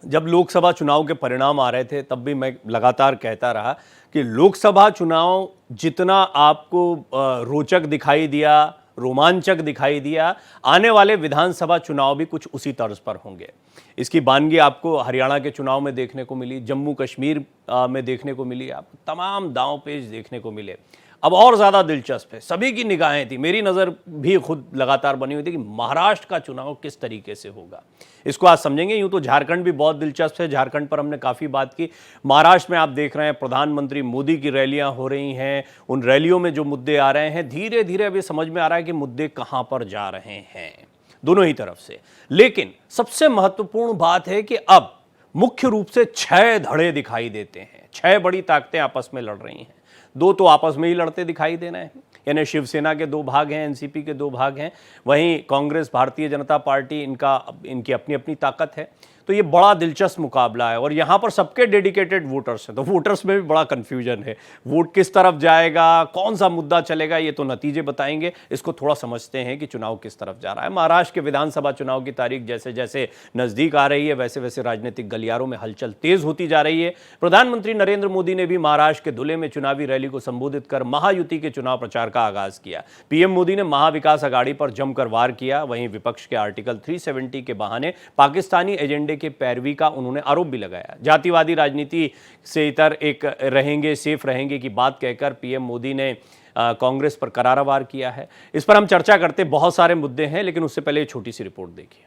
जब लोकसभा चुनाव के परिणाम आ रहे थे तब भी मैं लगातार कहता रहा कि लोकसभा चुनाव जितना आपको रोचक दिखाई दिया, रोमांचक दिखाई दिया, आने वाले विधानसभा चुनाव भी कुछ उसी तर्ज पर होंगे। इसकी बानगी आपको हरियाणा के चुनाव में देखने को मिली, जम्मू कश्मीर में देखने को मिली, आपको तमाम दांव पेच देखने को मिले। अब और ज़्यादा दिलचस्प है, सभी की निगाहें थी, मेरी नज़र भी खुद लगातार बनी हुई थी कि महाराष्ट्र का चुनाव किस तरीके से होगा। इसको आज समझेंगे। यूँ तो झारखंड भी बहुत दिलचस्प है, झारखंड पर हमने काफ़ी बात की। महाराष्ट्र में आप देख रहे हैं प्रधानमंत्री मोदी की रैलियां हो रही हैं, उन रैलियों में जो मुद्दे आ रहे हैं, धीरे धीरे अभी समझ में आ रहा है कि मुद्दे कहाँ पर जा रहे हैं, दोनों ही तरफ से। लेकिन सबसे महत्वपूर्ण बात है कि अब मुख्य रूप से 6 धड़े दिखाई देते हैं, 6 बड़ी ताकतें आपस में लड़ रही हैं। 2 तो आपस में ही लड़ते दिखाई देना है, यानी शिवसेना के 2 भाग हैं, एनसीपी के 2 भाग हैं, वहीं कांग्रेस, भारतीय जनता पार्टी, इनकी अपनी अपनी ताकत है। तो ये बड़ा दिलचस्प मुकाबला है और यहाँ पर सबके डेडिकेटेड वोटर्स हैं, तो वोटर्स में भी बड़ा कन्फ्यूजन है। वोट किस तरफ जाएगा, कौन सा मुद्दा चलेगा, ये तो नतीजे बताएंगे। इसको थोड़ा समझते हैं कि चुनाव किस तरफ जा रहा है। महाराष्ट्र के विधानसभा चुनाव की तारीख जैसे जैसे नज़दीक आ रही है, वैसे वैसे राजनीतिक गलियारों में हलचल तेज होती जा रही है। प्रधानमंत्री नरेंद्र मोदी ने भी महाराष्ट्र के धुले में चुनावी रैली को संबोधित कर महायुति के चुनाव प्रचार का आगाज किया। पीएम मोदी ने महाविकास अघाड़ी पर जमकर वार किया। वहीं विपक्ष के आर्टिकल 370 के बहाने पाकिस्तानी एजेंडे के पैरवी का उन्होंने आरोप भी लगाया। जातिवादी राजनीति से इतर एक रहेंगे, सेफ रहेंगे की बात कहकर पीएम मोदी ने कांग्रेस पर करारा वार किया है। इस पर हम चर्चा करते, बहुत सारे मुद्दे हैं, लेकिन उससे पहले एक छोटी सी रिपोर्ट देखिए।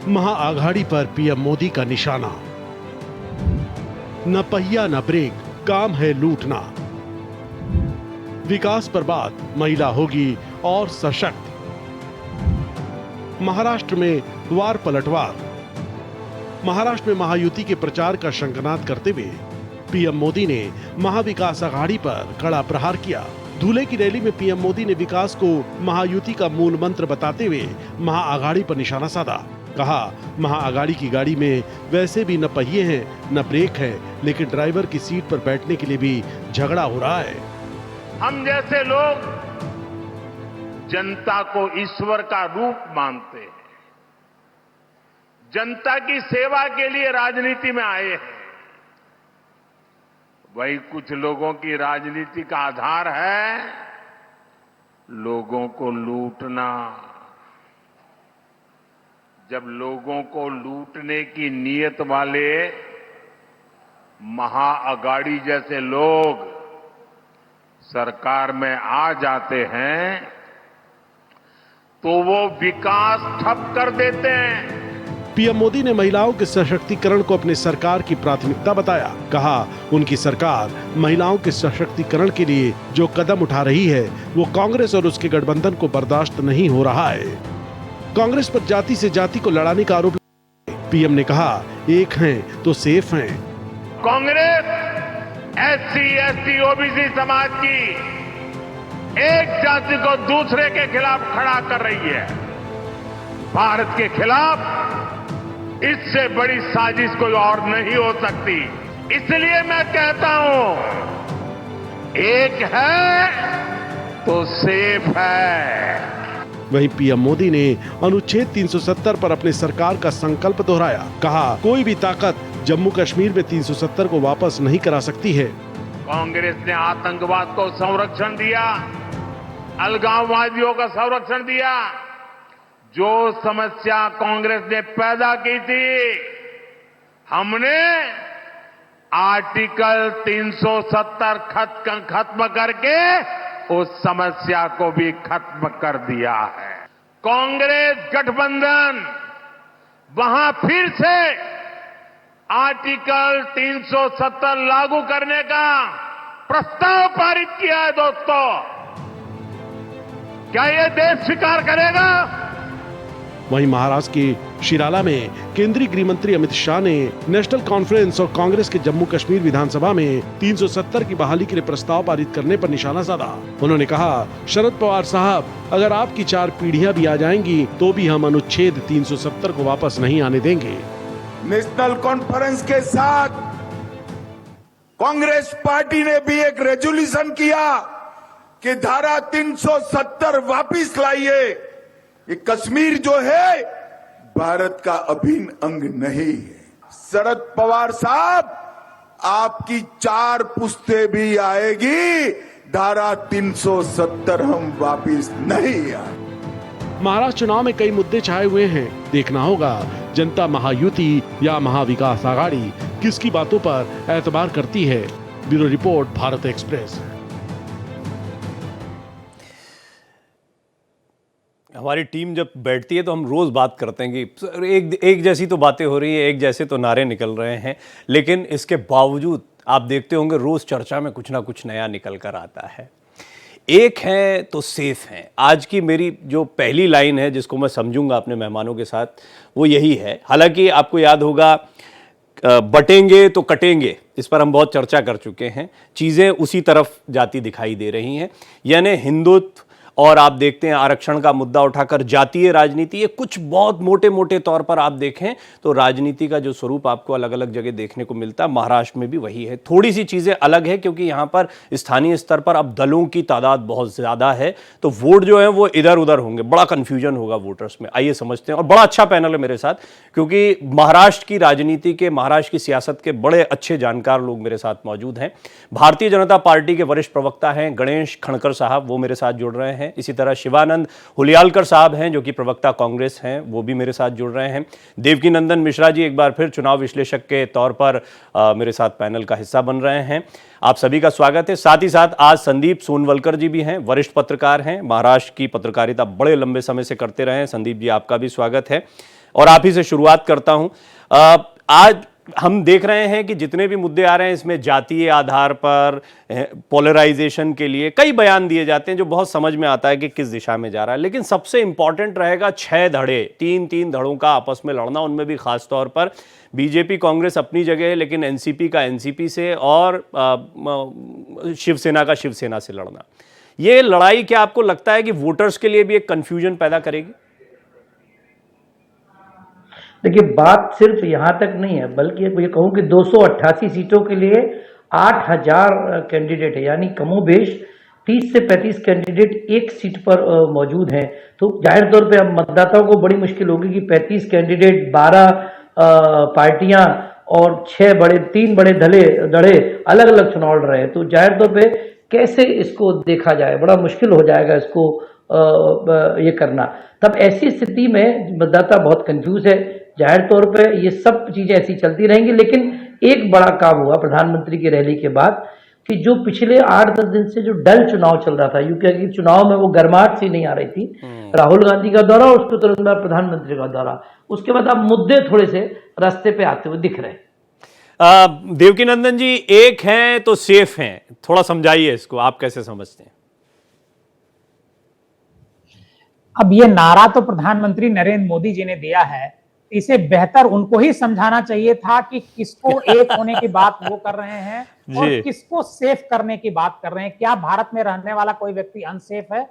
महाआघाड़ी पर पीएम मोदी का निशाना। न पहिया न ब्रेक, काम है लूटना। विकास पर बात, महिला होगी और सशक्त। महाराष्ट्र में वार पलटवार। महाराष्ट्र में महायुति के प्रचार का शंखनाद करते हुए पीएम मोदी ने महाविकास अघाड़ी पर कड़ा प्रहार किया। धुले की रैली में पीएम मोदी ने विकास को महायुति का मूल मंत्र बताते हुए महाआघाड़ी पर निशाना साधा। कहा, महाआघाड़ी की गाड़ी में वैसे भी न पहिए हैं न ब्रेक है, लेकिन ड्राइवर की सीट पर बैठने के लिए भी झगड़ा हो रहा है। हम जैसे लोग जनता को ईश्वर का रूप मानते हैं, जनता की सेवा के लिए राजनीति में आए हैं। वही कुछ लोगों की राजनीति का आधार है लोगों को लूटना। जब लोगों को लूटने की नीयत वाले महाअघाड़ी जैसे लोग सरकार में आ जाते हैं तो वो विकास ठप कर देते हैं। पीएम मोदी ने महिलाओं के सशक्तिकरण को अपनी सरकार की प्राथमिकता बताया। कहा, उनकी सरकार महिलाओं के सशक्तिकरण के लिए जो कदम उठा रही है वो कांग्रेस और उसके गठबंधन को बर्दाश्त नहीं हो रहा है। कांग्रेस पर जाति से जाति को लड़ाने का आरोप। पीएम ने कहा, एक हैं तो सेफ हैं। कांग्रेस एससी, एसटी, ओबीसी समाज की एक जाति को दूसरे के खिलाफ खड़ा कर रही है। भारत के खिलाफ इससे बड़ी साजिश कोई और नहीं हो सकती। इसलिए मैं कहता हूं, एक है तो सेफ है। वहीं पीएम मोदी ने अनुच्छेद 370 पर अपनी सरकार का संकल्प दोहराया। कहा, कोई भी ताकत जम्मू कश्मीर में 370 को वापस नहीं करा सकती है। कांग्रेस ने आतंकवाद को संरक्षण दिया, अलगाववादियों का संरक्षण दिया। जो समस्या कांग्रेस ने पैदा की थी, हमने आर्टिकल 370 खत्म करके उस समस्या को भी खत्म कर दिया है। कांग्रेस गठबंधन वहां फिर से आर्टिकल 370 लागू करने का प्रस्ताव पारित किया है। दोस्तों, क्या ये देश स्वीकार करेगा? वहीं महाराष्ट्र के शिराला में केंद्रीय गृह मंत्री अमित शाह ने नेशनल कॉन्फ्रेंस और कांग्रेस के जम्मू कश्मीर विधानसभा में 370 की बहाली के लिए प्रस्ताव पारित करने पर निशाना साधा। उन्होंने कहा, शरद पवार साहब, अगर आपकी 4 पीढ़ियां भी आ जाएंगी तो भी हम अनुच्छेद 370 को वापस नहीं आने देंगे। नेशनल कॉन्फ्रेंस के साथ कांग्रेस पार्टी ने भी एक रेजोल्यूशन किया कि धारा 370 वापिस लाइए। ये कश्मीर जो है भारत का अभिन्न अंग नहीं है। शरद पवार साहब, आपकी 4 पुश्तें भी आएगी, धारा 370 हम वापिस नहीं आए। महाराष्ट्र चुनाव में कई मुद्दे छाए हुए हैं। देखना होगा जनता महायुति या महाविकास आघाड़ी किसकी बातों पर एतबार करती है। Bureau report, Bharat express. हमारी टीम जब बैठती है तो हम रोज़ बात करते हैं कि एक जैसी तो बातें हो रही है, एक जैसे तो नारे निकल रहे हैं, लेकिन इसके बावजूद आप देखते होंगे रोज़ चर्चा में कुछ ना कुछ नया निकल कर आता है। एक है तो सेफ हैं। आज की मेरी जो पहली लाइन है जिसको मैं समझूंगा अपने मेहमानों के साथ, वो यही है। हालांकि आपको याद होगा बटेंगे तो कटेंगे, इस पर हम बहुत चर्चा कर चुके हैं। चीज़ें उसी तरफ जाती दिखाई दे रही हैं, यानी हिंदुत्व और आप देखते हैं आरक्षण का मुद्दा उठाकर जातीय राजनीति, ये कुछ बहुत मोटे मोटे तौर पर आप देखें तो राजनीति का जो स्वरूप आपको अलग अलग जगह देखने को मिलता है, महाराष्ट्र में भी वही है। थोड़ी सी चीज़ें अलग है क्योंकि यहाँ पर स्थानीय स्तर पर अब दलों की तादाद बहुत ज़्यादा है, तो वोट जो है वो इधर उधर होंगे, बड़ा कन्फ्यूजन होगा वोटर्स में। आइए समझते हैं। और बड़ा अच्छा पैनल है मेरे साथ, क्योंकि महाराष्ट्र की राजनीति के, महाराष्ट्र की सियासत के बड़े अच्छे जानकार लोग मेरे साथ मौजूद हैं। भारतीय जनता पार्टी के वरिष्ठ प्रवक्ता हैं गणेश खणकर साहब, वो मेरे साथ जुड़ रहे हैं। इसी तरह शिवानंद हुलियालकर साहब हैं जो कि प्रवक्ता कांग्रेस हैं, वो भी मेरे साथ जुड़ रहे हैं। देवकी नंदन मिश्रा जी एक बार फिर चुनाव विश्लेषक के तौर पर मेरे साथ पैनल का हिस्सा बन रहे हैं। आप सभी का स्वागत है। साथ ही साथ आज संदीप सोनवलकर जी भी हैं, वरिष्ठ पत्रकार हैं, महाराष्ट्र की पत्रकारिता बड़े लंबे समय से करते रहे हैं। संदीप जी, आपका भी स्वागत है। और आप ही से शुरुआत करता हूं। आज हम देख रहे हैं कि जितने भी मुद्दे आ रहे हैं इसमें जातीय आधार पर पोलराइजेशन के लिए कई बयान दिए जाते हैं जो बहुत समझ में आता है कि किस दिशा में जा रहा है, लेकिन सबसे इंपॉर्टेंट रहेगा 6 धड़े, 3-3 धड़ों का आपस में लड़ना, उनमें भी खास तौर पर बीजेपी कांग्रेस अपनी जगह है, लेकिन एनसीपी का एनसीपी से और शिवसेना का शिवसेना से लड़ना। ये लड़ाई क्या आपको लगता है कि वोटर्स के लिए भी एक कंफ्यूजन पैदा करेगी? देखिए, बात सिर्फ यहाँ तक नहीं है, बल्कि ये कहूँ कि 288 सीटों के लिए 8000 कैंडिडेट है, यानी कमोबेश 30 से 35 कैंडिडेट एक सीट पर मौजूद हैं। तो जाहिर तौर पे अब मतदाताओं को बड़ी मुश्किल होगी कि 35 कैंडिडेट, 12 पार्टियां और 3 बड़े धड़े अलग अलग चुनाव लड़ रहे हैं। तो जाहिर तौर पे कैसे इसको देखा जाए, बड़ा मुश्किल हो जाएगा इसको ये करना। तब ऐसी स्थिति में मतदाता बहुत कंफ्यूज है। जाहिर तौर पे ये सब चीजें ऐसी चलती रहेंगी, लेकिन एक बड़ा काम हुआ प्रधानमंत्री की रैली के बाद कि जो पिछले 8-10 दिन से जो डल चुनाव चल रहा था, यूपी के चुनाव में वो गर्माहट सी नहीं आ रही थी। राहुल गांधी का दौरा, उसके तुरंत बाद प्रधानमंत्री का दौरा, उसके बाद अब मुद्दे थोड़े से रास्ते पे आते हुए दिख रहे हैं। देवकी नंदन जी, एक हैं तो सेफ हैं, थोड़ा समझाइए इसको, आप कैसे समझते हैं? अब ये नारा तो प्रधानमंत्री नरेंद्र मोदी जी ने दिया है, इसे बेहतर उनको ही समझाना चाहिए था कि किसको एक होने की बात वो कर रहे हैं और किसको सेफ करने की बात कर रहे हैं। क्या भारत में रहने वाला कोई व्यक्ति अनसेफ है?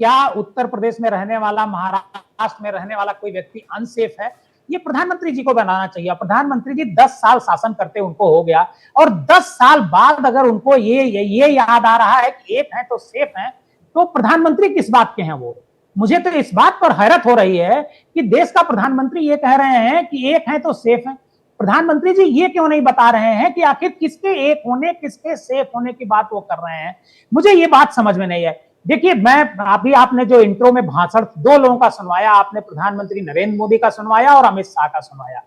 क्या उत्तर प्रदेश में रहने वाला, महाराष्ट्र में रहने वाला कोई व्यक्ति अनसेफ है? ये प्रधानमंत्री जी को बनाना चाहिए। प्रधानमंत्री जी 10 साल शासन करते उनको हो गया, और 10 साल बाद अगर उनको ये याद आ रहा है कि एक है तो सेफ है, तो प्रधानमंत्री किस बात के हैं वो? मुझे तो इस बात पर हैरत हो रही है कि देश का प्रधानमंत्री ये कह रहे हैं कि एक है तो सेफ है। प्रधानमंत्री जी ये क्यों नहीं बता रहे हैं कि आखिर किसके एक होने, किसके सेफ होने की बात वो कर रहे हैं? मुझे ये बात समझ में नहीं है। देखिए, आपने जो इंट्रो में भाषण 2 लोगों का सुनवाया, आपने प्रधानमंत्री नरेंद्र मोदी का सुनवाया और अमित शाह का सुनवाया।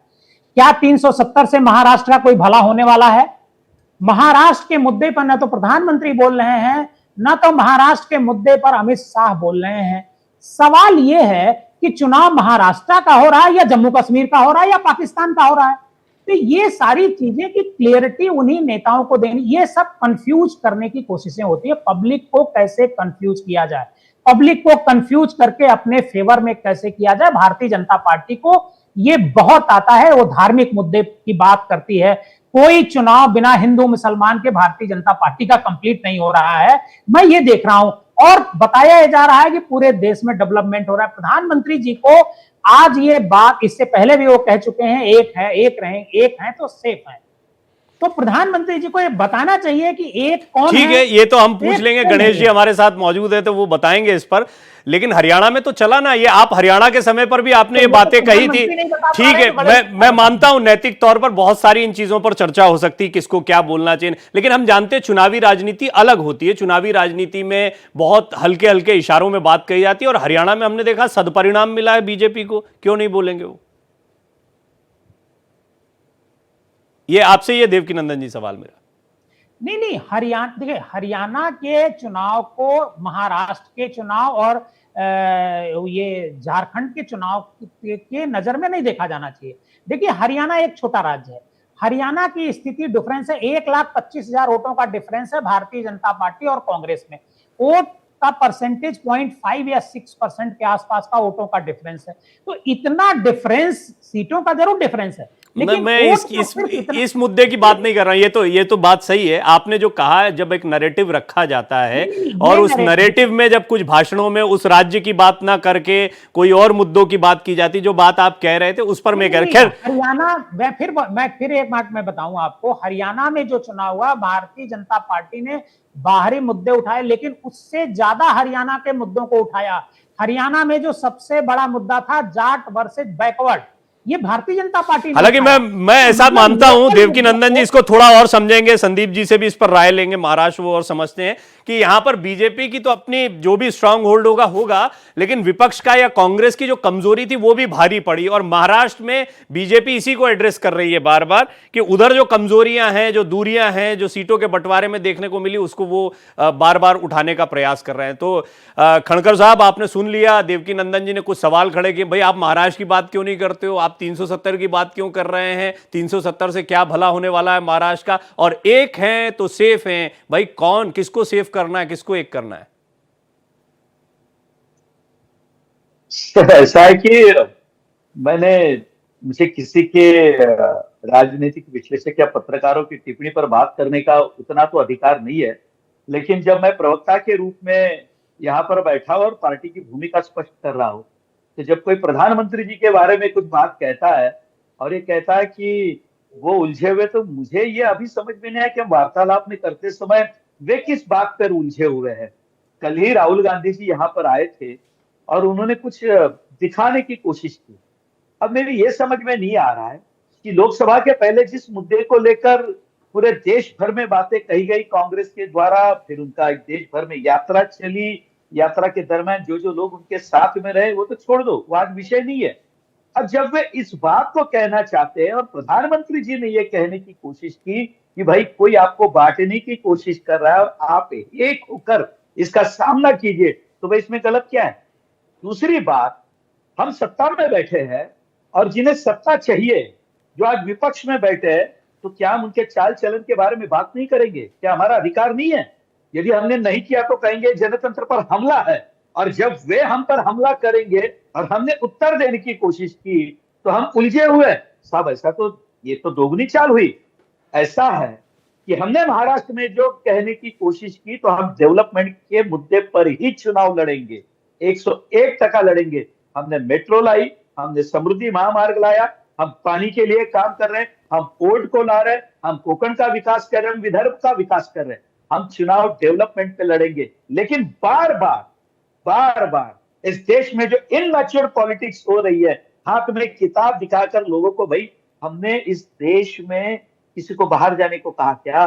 क्या 370 से महाराष्ट्र का कोई भला होने वाला है? महाराष्ट्र के मुद्दे पर न तो प्रधानमंत्री बोल रहे हैं, न तो महाराष्ट्र के मुद्दे पर अमित शाह बोल रहे हैं। सवाल यह है कि चुनाव महाराष्ट्र का हो रहा है या जम्मू कश्मीर का हो रहा है या पाकिस्तान का हो रहा है? तो ये सारी चीजें की क्लियरिटी उन्हीं नेताओं को देनी, ये सब कंफ्यूज करने की कोशिशें होती है। पब्लिक को कैसे कंफ्यूज किया जाए, पब्लिक को कंफ्यूज करके अपने फेवर में कैसे किया जाए। भारतीय जनता पार्टी को ये बहुत आता है, वो धार्मिक मुद्दे की बात करती है। कोई चुनाव बिना हिंदू मुसलमान के भारतीय जनता पार्टी का कंप्लीट नहीं हो रहा है, मैं ये देख रहा हूं। और बताया जा रहा है कि पूरे देश में डेवलपमेंट हो रहा है। प्रधानमंत्री जी को आज ये बात, इससे पहले भी वो कह चुके हैं, एक है, एक रहे, एक है तो सेफ है। तो प्रधानमंत्री जी को ये बताना चाहिए कि एक कौन ठीक है, ये तो हम पूछ एक लेंगे, कौन गणेश है? जी हमारे साथ मौजूद है तो वो बताएंगे इस पर। लेकिन हरियाणा में तो चला ना ये, आप हरियाणा के समय पर भी आपने तो ये वो बातें तो कही थी। प्रधानमंत्री नहीं बता पा ठीक रहे है, तो बड़े मैं मानता हूं नैतिक तौर पर बहुत सारी इन चीजों पर चर्चा हो सकती है, किसको क्या बोलना चाहिए, लेकिन हम जानते हैं चुनावी राजनीति अलग होती है। चुनावी राजनीति में बहुत हल्के हल्के इशारों में बात कही जाती है, और हरियाणा में हमने देखा सदपरिणाम मिला है बीजेपी को, क्यों नहीं बोलेंगे वो? ये आपसे ये देवकीनंदन जी सवाल मेरा। नहीं, हरियाणा, देखिए हरियाणा के चुनाव को महाराष्ट्र के चुनाव और ये झारखंड के चुनाव के नजर में नहीं देखा जाना चाहिए। देखिए हरियाणा एक छोटा राज्य है, हरियाणा की स्थिति डिफरेंस है, 1,25,000 वोटों का डिफरेंस है भारतीय जनता पार्टी और कांग्रेस में। वोट का परसेंटेज 0.5 या 6% के आसपास का वोटों का डिफरेंस है। तो इतना डिफरेंस, सीटों का जरूर डिफरेंस है, लेकिन मैं वोट का सिर्फ इतना- इस मुद्दे की बात नहीं कर रहा, ये तो बात सही है। आपने जो कहा है, जब एक नैरेटिव रखा जाता है और उस नैरेटिव में जब कुछ भाषणों में उस राज्य की बात ना करके कोई और मुद्दों की बात की जाती, जो बात आप कह रहे थे उस पर मैं कह रहा। खैर, हरियाणा, मैं फिर एक बात मैं बताऊं आपको, हरियाणा में जो चुनाव हुआ भारतीय जनता पार्टी ने बाहरी मुद्दे उठाए, लेकिन उससे ज्यादा हरियाणा के मुद्दों को उठाया। हरियाणा में जो सबसे बड़ा मुद्दा था जाट वर्सेज बैकवर्ड, ये भारतीय जनता पार्टी ने हालांकि उठाया। मैं ऐसा मानता हूं, देवकीनंदन जी इसको थोड़ा और समझेंगे, संदीप जी से भी इस पर राय लेंगे, महाराष्ट्र वो और समझते हैं कि यहां पर बीजेपी की तो अपनी जो भी स्ट्रांग होल्ड होगा, लेकिन विपक्ष का या कांग्रेस की जो कमजोरी थी वो भी भारी पड़ी, और महाराष्ट्र में बीजेपी इसी को एड्रेस कर रही है बार बार कि उधर जो कमजोरियां हैं, जो दूरियां हैं, जो सीटों के बंटवारे में देखने को मिली, उसको वो बार बार उठाने का प्रयास कर रहे हैं। तो खड़कर साहब, आपने सुन लिया, देवकीनंदन जी ने कुछ सवाल खड़े किए, भाई आप महाराष्ट्र की बात क्यों नहीं करते हो, आप 370 की बात क्यों कर रहे हैं, 370 से क्या भला होने वाला है महाराष्ट्र का, और एक है तो सेफ है, भाई कौन किसको सेफ करना है, किसको एक करना है? ऐसा है कि मुझे किसी के राजनीतिक विश्लेषक या पत्रकारों की टिप्पणी पर बात करने का उतना तो अधिकार नहीं है, लेकिन जब मैं प्रवक्ता के रूप में यहाँ पर बैठा और पार्टी की भूमिका स्पष्ट कर रहा हूं, तो जब कोई प्रधानमंत्री जी के बारे में कुछ बात कहता है और ये कहता है कि वो उलझे हुए, तो मुझे ये अभी समझ में नहीं आया कि हम वार्तालाप में करते समय वे किस बात पर उलझे हुए हैं। कल ही राहुल गांधी जी यहाँ पर आए थे और उन्होंने कुछ दिखाने की कोशिश की। अब मेरी ये समझ में नहीं आ रहा है कि लोकसभा के पहले जिस मुद्दे को लेकर पूरे देश भर में बातें कही गई कांग्रेस के द्वारा, फिर उनका एक देश भर में यात्रा चली, यात्रा के दरमियान जो जो लोग उनके साथ में रहे वो तो छोड़ दो, वो आज विषय नहीं है। अब जब वे इस बात को कहना चाहते हैं और प्रधानमंत्री जी ने ये कहने की कोशिश की कि भाई कोई आपको बांटने की कोशिश कर रहा है और आप एक होकर इसका सामना कीजिए, तो भाई इसमें गलत क्या है? दूसरी बात, हम सत्ता में बैठे हैं और जिन्हें सत्ता चाहिए, जो आज विपक्ष में बैठे हैं, तो क्या हम उनके चाल चलन के बारे में बात नहीं करेंगे? क्या हमारा अधिकार नहीं है? यदि हमने नहीं किया तो कहेंगे जनतंत्र पर हमला है, और जब वे हम पर हमला करेंगे और हमने उत्तर देने की कोशिश की तो हम उलझे हुए साहब। ऐसा तो, ये तो दोगुनी चाल हुई। ऐसा है कि हमने महाराष्ट्र में जो कहने की कोशिश की, तो हम डेवलपमेंट के मुद्दे पर ही चुनाव लड़ेंगे, 101% लड़ेंगे। हमने मेट्रो लाई, हमने समृद्धि महामार्ग लाया, हम पानी के लिए काम कर रहे हैं, हम पोर्ट को ला रहे हैं, हम कोकण का विकास कर रहे हैं, विदर्भ का विकास कर रहे हैं। हम चुनाव डेवलपमेंट पे लड़ेंगे, लेकिन बार बार इस देश में जो इनमैच्योर पॉलिटिक्स हो रही है, हाथ में किताब दिखाकर लोगों को, भाई हमने इस देश में किसी को बाहर जाने को कहा क्या?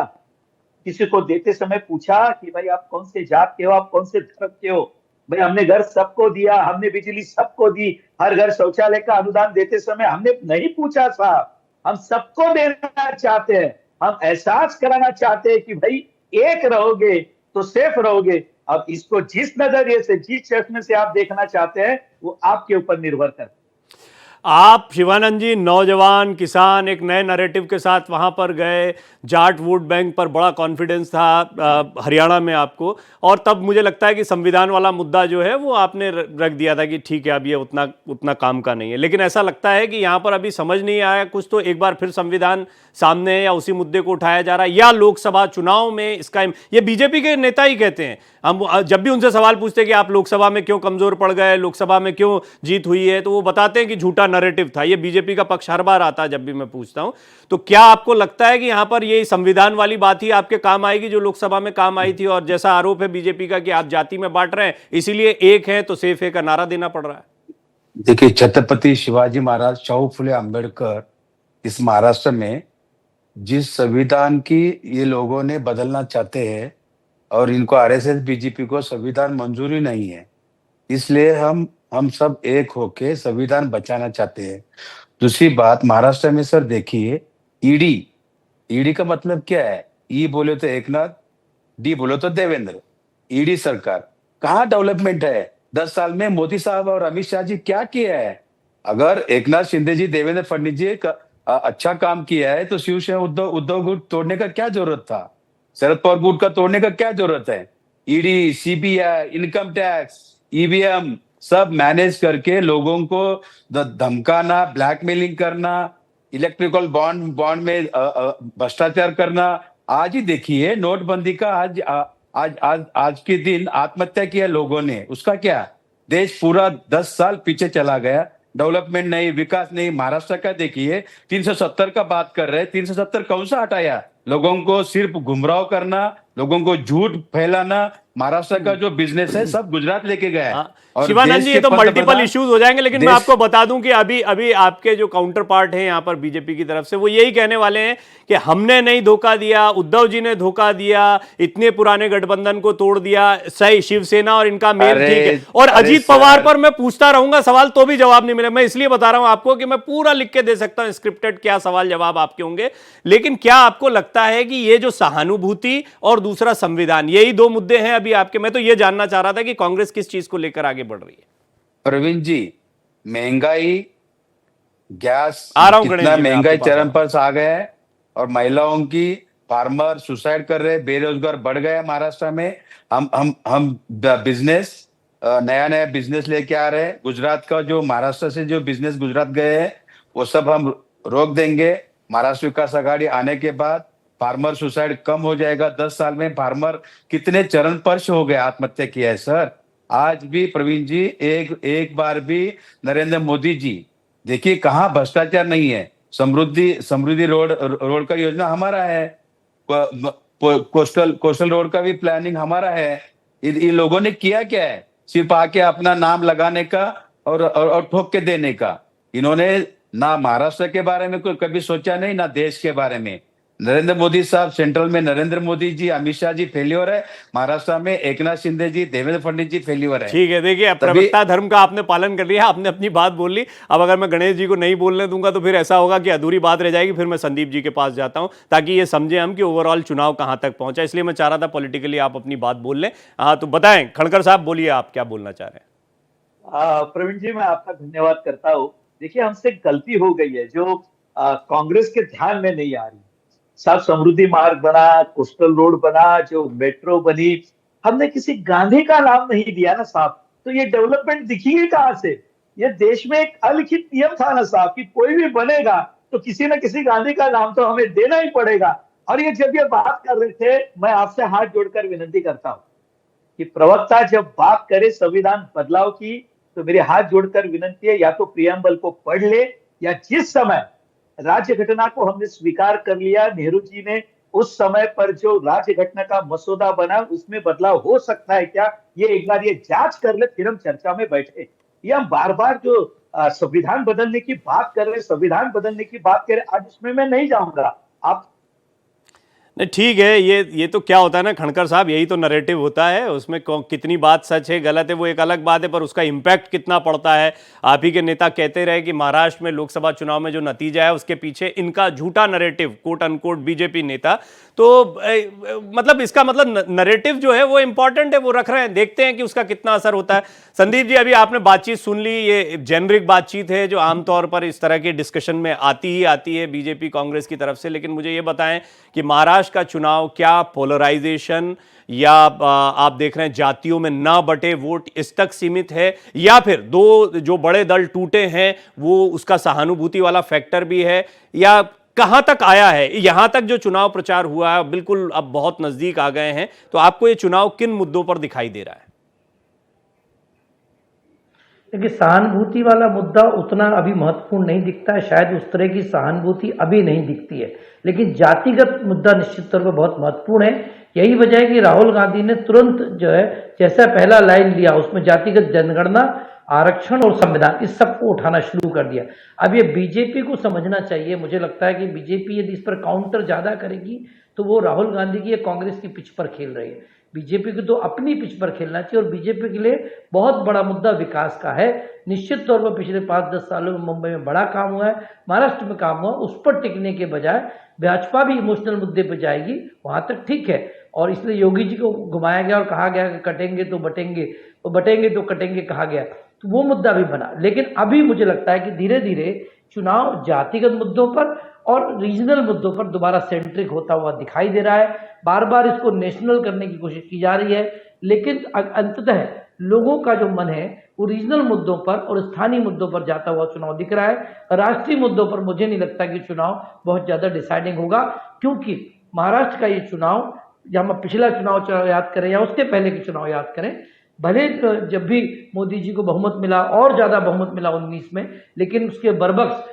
किसी को देते समय पूछा कि भाई आप कौन से जात के हो, आप कौन से धर्म के हो? भाई हमने घर सबको दिया, हमने बिजली सबको दी, हर घर शौचालय का अनुदान देते समय हमने नहीं पूछा साहब। हम सबको देना चाहते हैं, हम एहसास कराना चाहते हैं कि भाई एक रहोगे तो सेफ रहोगे। अब इसको जिस नजरिए से, जिस चश्मे से आप देखना चाहते हैं, वो आपके ऊपर निर्भर करता है। आप शिवानंद जी नौजवान किसान एक नए नैरेटिव के साथ वहां पर गए, जाट वोट बैंक पर बड़ा कॉन्फिडेंस था हरियाणा में आपको, और तब मुझे लगता है कि संविधान वाला मुद्दा जो है वो आपने रख दिया था कि ठीक है अब ये उतना काम का नहीं है। लेकिन ऐसा लगता है कि यहाँ पर अभी समझ नहीं आया कुछ, तो एक बार फिर संविधान सामने है या उसी मुद्दे को उठाया जा रहा है, या लोकसभा चुनाव में इसका, ये बीजेपी के नेता ही कहते हैं। हम जब भी उनसे सवाल पूछते हैं कि आप लोकसभा में क्यों कमजोर पड़ गए, लोकसभा में क्यों जीत हुई है, तो वो बताते हैं कि झूठा नैरेटिव था। ये बीजेपी का पक्ष हर बार आता है जब भी मैं पूछता हूं। तो क्या आपको लगता है कि यहां पर ये संविधान वाली बात ही आपके काम आएगी जो लोकसभा में काम आई थी? और जैसा आरोप है बीजेपी का कि आप जाति में बांट रहे हैं, इसीलिए एक है तो सेफ है का नारा देना पड़ रहा है। देखिए, छत्रपति शिवाजी महाराज, शाहू फुले अंबेडकर इस महाराष्ट्र में जिस संविधान की ये लोगों ने बदलना चाहते हैं और इनको आरएसएस बीजेपी को संविधान मंजूरी नहीं है, इसलिए हम सब एक होके संविधान बचाना चाहते हैं। दूसरी बात, महाराष्ट्र में सर देखिए, ईडी का मतलब क्या है? ई बोले तो एकनाथ, डी बोले तो देवेंद्र। ईडी सरकार कहाँ डेवलपमेंट है? 10 साल में मोदी साहब और अमित शाह जी क्या किया है? अगर एकनाथ शिंदे जी, देवेंद्र फडणवीस जी अच्छा काम किया है तो शिवसेना उद्धव गुट तोड़ने का क्या जरूरत था? शरद पवार गुट का तोड़ने का क्या जरूरत है? ED, CBI, income tax, EVM सब मैनेज करके लोगों को धमकाना, ब्लैकमेलिंग करना, इलेक्ट्रिकल बॉन्ड में भ्रष्टाचार करना। आज ही देखिए नोटबंदी का आज के दिन आत्महत्या किया लोगों ने, उसका क्या? देश पूरा 10 साल पीछे चला गया, डेवलपमेंट नहीं, विकास नहीं। महाराष्ट्र का देखिए 370 का बात कर रहे हैं, 370 कौन सा हटाया? लोगों को सिर्फ गुमराह करना, लोगों को झूठ फैलाना। महाराष्ट्र का जो बिजनेस है सब गुजरात लेके गया है। और शिवानंद जी, ये तो मल्टीपल इश्यूज हो जाएंगे, लेकिन मैं आपको बता दूं कि अभी आपके जो काउंटर पार्ट हैं यहाँ पर बीजेपी की तरफ से, वो यही कहने वाले हैं कि हमने नहीं धोखा दिया, उद्धव जी ने धोखा दिया, इतने पुराने गठबंधन को तोड़ दिया, सही शिवसेना और इनका मेल ठीक है। और अजीत पवार पर मैं पूछता रहूंगा सवाल तो भी जवाब नहीं मिले। मैं इसलिए बता रहा हूं आपको कि मैं पूरा लिख के दे सकता हूं स्क्रिप्टेड क्या सवाल जवाब आपके होंगे, लेकिन क्या आपको लगता है कि ये जो सहानुभूति और दूसरा संविधान, यही दो मुद्दे हैं अभी आपके? मैं तो ये जानना चाह रहा था कि कांग्रेस किस चीज को लेकर आगे बढ़ रही है। प्रवीण जी, महंगाई, गैस, कितना महंगाई चरम पर आ गया है और महिलाओं की, फार्मर सुसाइड कर रहे हैं, बेरोजगार बढ़ गया महाराष्ट्र में। हम बिजनेस, नया बिजनेस लेके आ रहे हैं। गुजरात का जो महाराष्ट्र से जो बिजनेस गुजरात गए हैं वो सब हम रोक देंगे। महाराष्ट्र विकास आघाड़ी आने के बाद फार्मर सुसाइड कम हो जाएगा। 10 साल में फार्मर कितने चरण स्पर्श हो गए, आत्महत्या किया है सर। आज भी प्रवीण जी एक बार भी नरेंद्र मोदी जी देखिए कहाँ भ्रष्टाचार नहीं है। समृद्धि रोड का योजना हमारा है, कोस्टल रोड का भी प्लानिंग हमारा है। इन लोगों ने किया क्या है? सिर्फ आके अपना नाम लगाने का और ठोक के देने का। इन्होंने ना महाराष्ट्र के बारे में कोई कभी सोचा नहीं, ना देश के बारे में। नरेंद्र मोदी साहब सेंट्रल में, नरेंद्र मोदी जी, अमित शाह जी फेल्योर है। महाराष्ट्र में एकनाथ शिंदे जी, देवेंद्र फडणवीस जी फेल्योर है। ठीक है, देखिए प्रवक्ता धर्म का आपने पालन कर लिया, आपने अपनी बात बोल ली। अब अगर मैं गणेश जी को नहीं बोलने दूंगा तो फिर ऐसा होगा कि अधूरी बात रह जाएगी। फिर मैं संदीप जी के पास जाता हूं ताकि ये समझे हम कि ओवरऑल चुनाव कहां तक पहुंचा। इसलिए मैं चाह रहा था पॉलिटिकली आप अपनी बात बोल लें। हाँ, तो बताएं खड़कर साहब, बोलिए आप क्या बोलना चाह रहे हैं। प्रवीण जी, मैं आपका धन्यवाद करता हूँ। देखिए, हमसे गलती हो गई है जो कांग्रेस के ध्यान में नहीं आ रही। साहब, समृद्धि मार्ग बना, कोस्टल रोड बना, जो मेट्रो बनी, हमने किसी गांधी का नाम नहीं दिया ना साहब, तो ये डेवलपमेंट दिखेगी कहां से? ये देश में एक अलिखित नियम था ना साहब कि कोई भी बनेगा तो किसी न किसी गांधी का नाम तो हमें देना ही पड़ेगा। और ये जब ये बात कर रहे थे, मैं आपसे हाथ जोड़कर विनती करता हूं कि प्रवक्ता जब बात करे संविधान बदलाव की, तो मेरे हाथ जोड़कर विनती है, या तो प्रियम्बल को पढ़ ले, या जिस समय राज्य घटना को हमने स्वीकार कर लिया, नेहरू जी ने उस समय पर जो राज्य घटना का मसौदा बना उसमें बदलाव हो सकता है क्या, ये एक बार ये जांच कर ले, फिर हम चर्चा में बैठे। ये हम बार बार जो संविधान बदलने की बात कर रहे, संविधान बदलने की बात करें, आज उसमें मैं नहीं जाऊंगा। आप नहीं, ठीक है, ये तो क्या होता है ना खड़कर साहब, यही तो नैरेटिव होता है। उसमें कितनी बात सच है गलत है वो एक अलग बात है, पर उसका इम्पैक्ट कितना पड़ता है। आप ही के नेता कहते रहे कि महाराष्ट्र में लोकसभा चुनाव में जो नतीजा है उसके पीछे इनका झूठा नैरेटिव, कोट अनकोट बीजेपी नेता। तो मतलब इसका मतलब नैरेटिव जो है वो इंपॉर्टेंट है, वो रख रहे हैं, देखते हैं कि उसका कितना असर होता है। संदीप जी, अभी आपने बातचीत सुन ली, ये जेनरिक बातचीत है जो आमतौर पर इस तरह के डिस्कशन में आती है बीजेपी कांग्रेस की तरफ से। लेकिन मुझे ये बताएं कि महाराष्ट्र का चुनाव क्या पोलराइजेशन या आप देख रहे हैं जातियों में ना बटे वोट इस तक सीमित है, या फिर दो जो बड़े दल टूटे हैं वो उसका सहानुभूति वाला फैक्टर भी है, या कहां तक आया है? यहां तक जो चुनाव प्रचार हुआ है, बिल्कुल अब बहुत नजदीक आ गए हैं, तो आपको ये चुनाव किन मुद्दों पर दिखाई दे रहा है? देखिए, सहानुभूति वाला मुद्दा उतना अभी महत्वपूर्ण नहीं दिखता है, शायद उस तरह की सहानुभूति अभी नहीं दिखती है, लेकिन जातिगत मुद्दा निश्चित तौर पर बहुत महत्वपूर्ण है। यही वजह है कि राहुल गांधी ने तुरंत जो है, जैसा पहला लाइन लिया उसमें जातिगत जनगणना, आरक्षण और संविधान, इस सबको उठाना शुरू कर दिया। अब ये बीजेपी को समझना चाहिए, मुझे लगता है कि बीजेपी यदि इस पर काउंटर ज्यादा करेगी तो वो राहुल गांधी की या कांग्रेस की पिच पर खेल रही है। बीजेपी को तो अपनी पिच पर खेलना चाहिए, और बीजेपी के लिए बहुत बड़ा मुद्दा विकास का है। निश्चित तौर पर पिछले 5-10 सालों में मुंबई में बड़ा काम हुआ है, महाराष्ट्र में काम हुआ, उस पर टिकने के बजाय भाजपा भी इमोशनल मुद्दे पर जाएगी, वहां तक ठीक है। और इसलिए योगी जी को घुमाया गया और कहा गया कि कटेंगे तो बटेंगे, और बटेंगे तो कटेंगे कहा गया, तो वो मुद्दा भी बना। लेकिन अभी मुझे लगता है कि धीरे धीरे चुनाव जातिगत मुद्दों पर और रीजनल मुद्दों पर दोबारा सेंट्रिक होता हुआ दिखाई दे रहा है। बार बार इसको नेशनल करने की कोशिश की जा रही है, लेकिन अंततः लोगों का जो मन है वो रीजनल मुद्दों पर और स्थानीय मुद्दों पर जाता हुआ चुनाव दिख रहा है। राष्ट्रीय मुद्दों पर मुझे नहीं लगता कि चुनाव बहुत ज्यादा डिसाइडिंग होगा, क्योंकि महाराष्ट्र का ये चुनाव, जब हम पिछला चुनाव याद करें या उसके पहले के चुनाव याद करें, भले जब भी मोदी जी को बहुमत मिला और ज्यादा बहुमत मिला 19 में, लेकिन उसके बरबक्स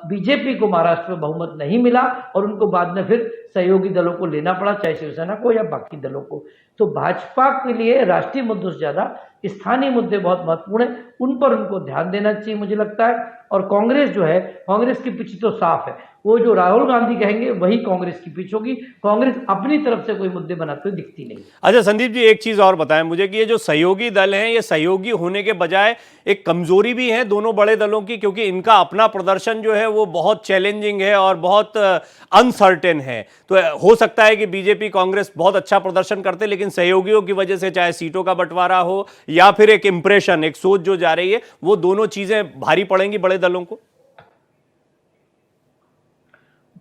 बीजेपी को महाराष्ट्र में बहुमत नहीं मिला और उनको बाद में फिर सहयोगी दलों को लेना पड़ा, चाहे शिवसेना को या बाकी दलों को। तो भाजपा के लिए राष्ट्रीय मुद्दों से ज्यादा स्थानीय मुद्दे बहुत महत्वपूर्ण है, उन पर उनको ध्यान देना चाहिए मुझे लगता है। और कांग्रेस जो है, कांग्रेस की पिच तो साफ है, वो जो राहुल गांधी कहेंगे वही कांग्रेस की पिच होगी। कांग्रेस अपनी तरफ से कोई मुद्दे बनाते हुए दिखती नहीं। अच्छा संदीप जी, एक चीज और बताएं मुझे कि ये जो सहयोगी दल हैं, ये सहयोगी होने के बजाय एक कमजोरी भी है दोनों बड़े दलों की, क्योंकि इनका अपना प्रदर्शन जो है वो बहुत चैलेंजिंग है और बहुत अनसर्टेन है। तो हो सकता है कि बीजेपी कांग्रेस बहुत अच्छा प्रदर्शन करते, लेकिन सहयोगियों की वजह से, चाहे सीटों का बंटवारा हो या फिर एक इंप्रेशन, एक सोच जो जा रही है, वो दोनों चीजें भारी पड़ेंगी बड़े दलों को।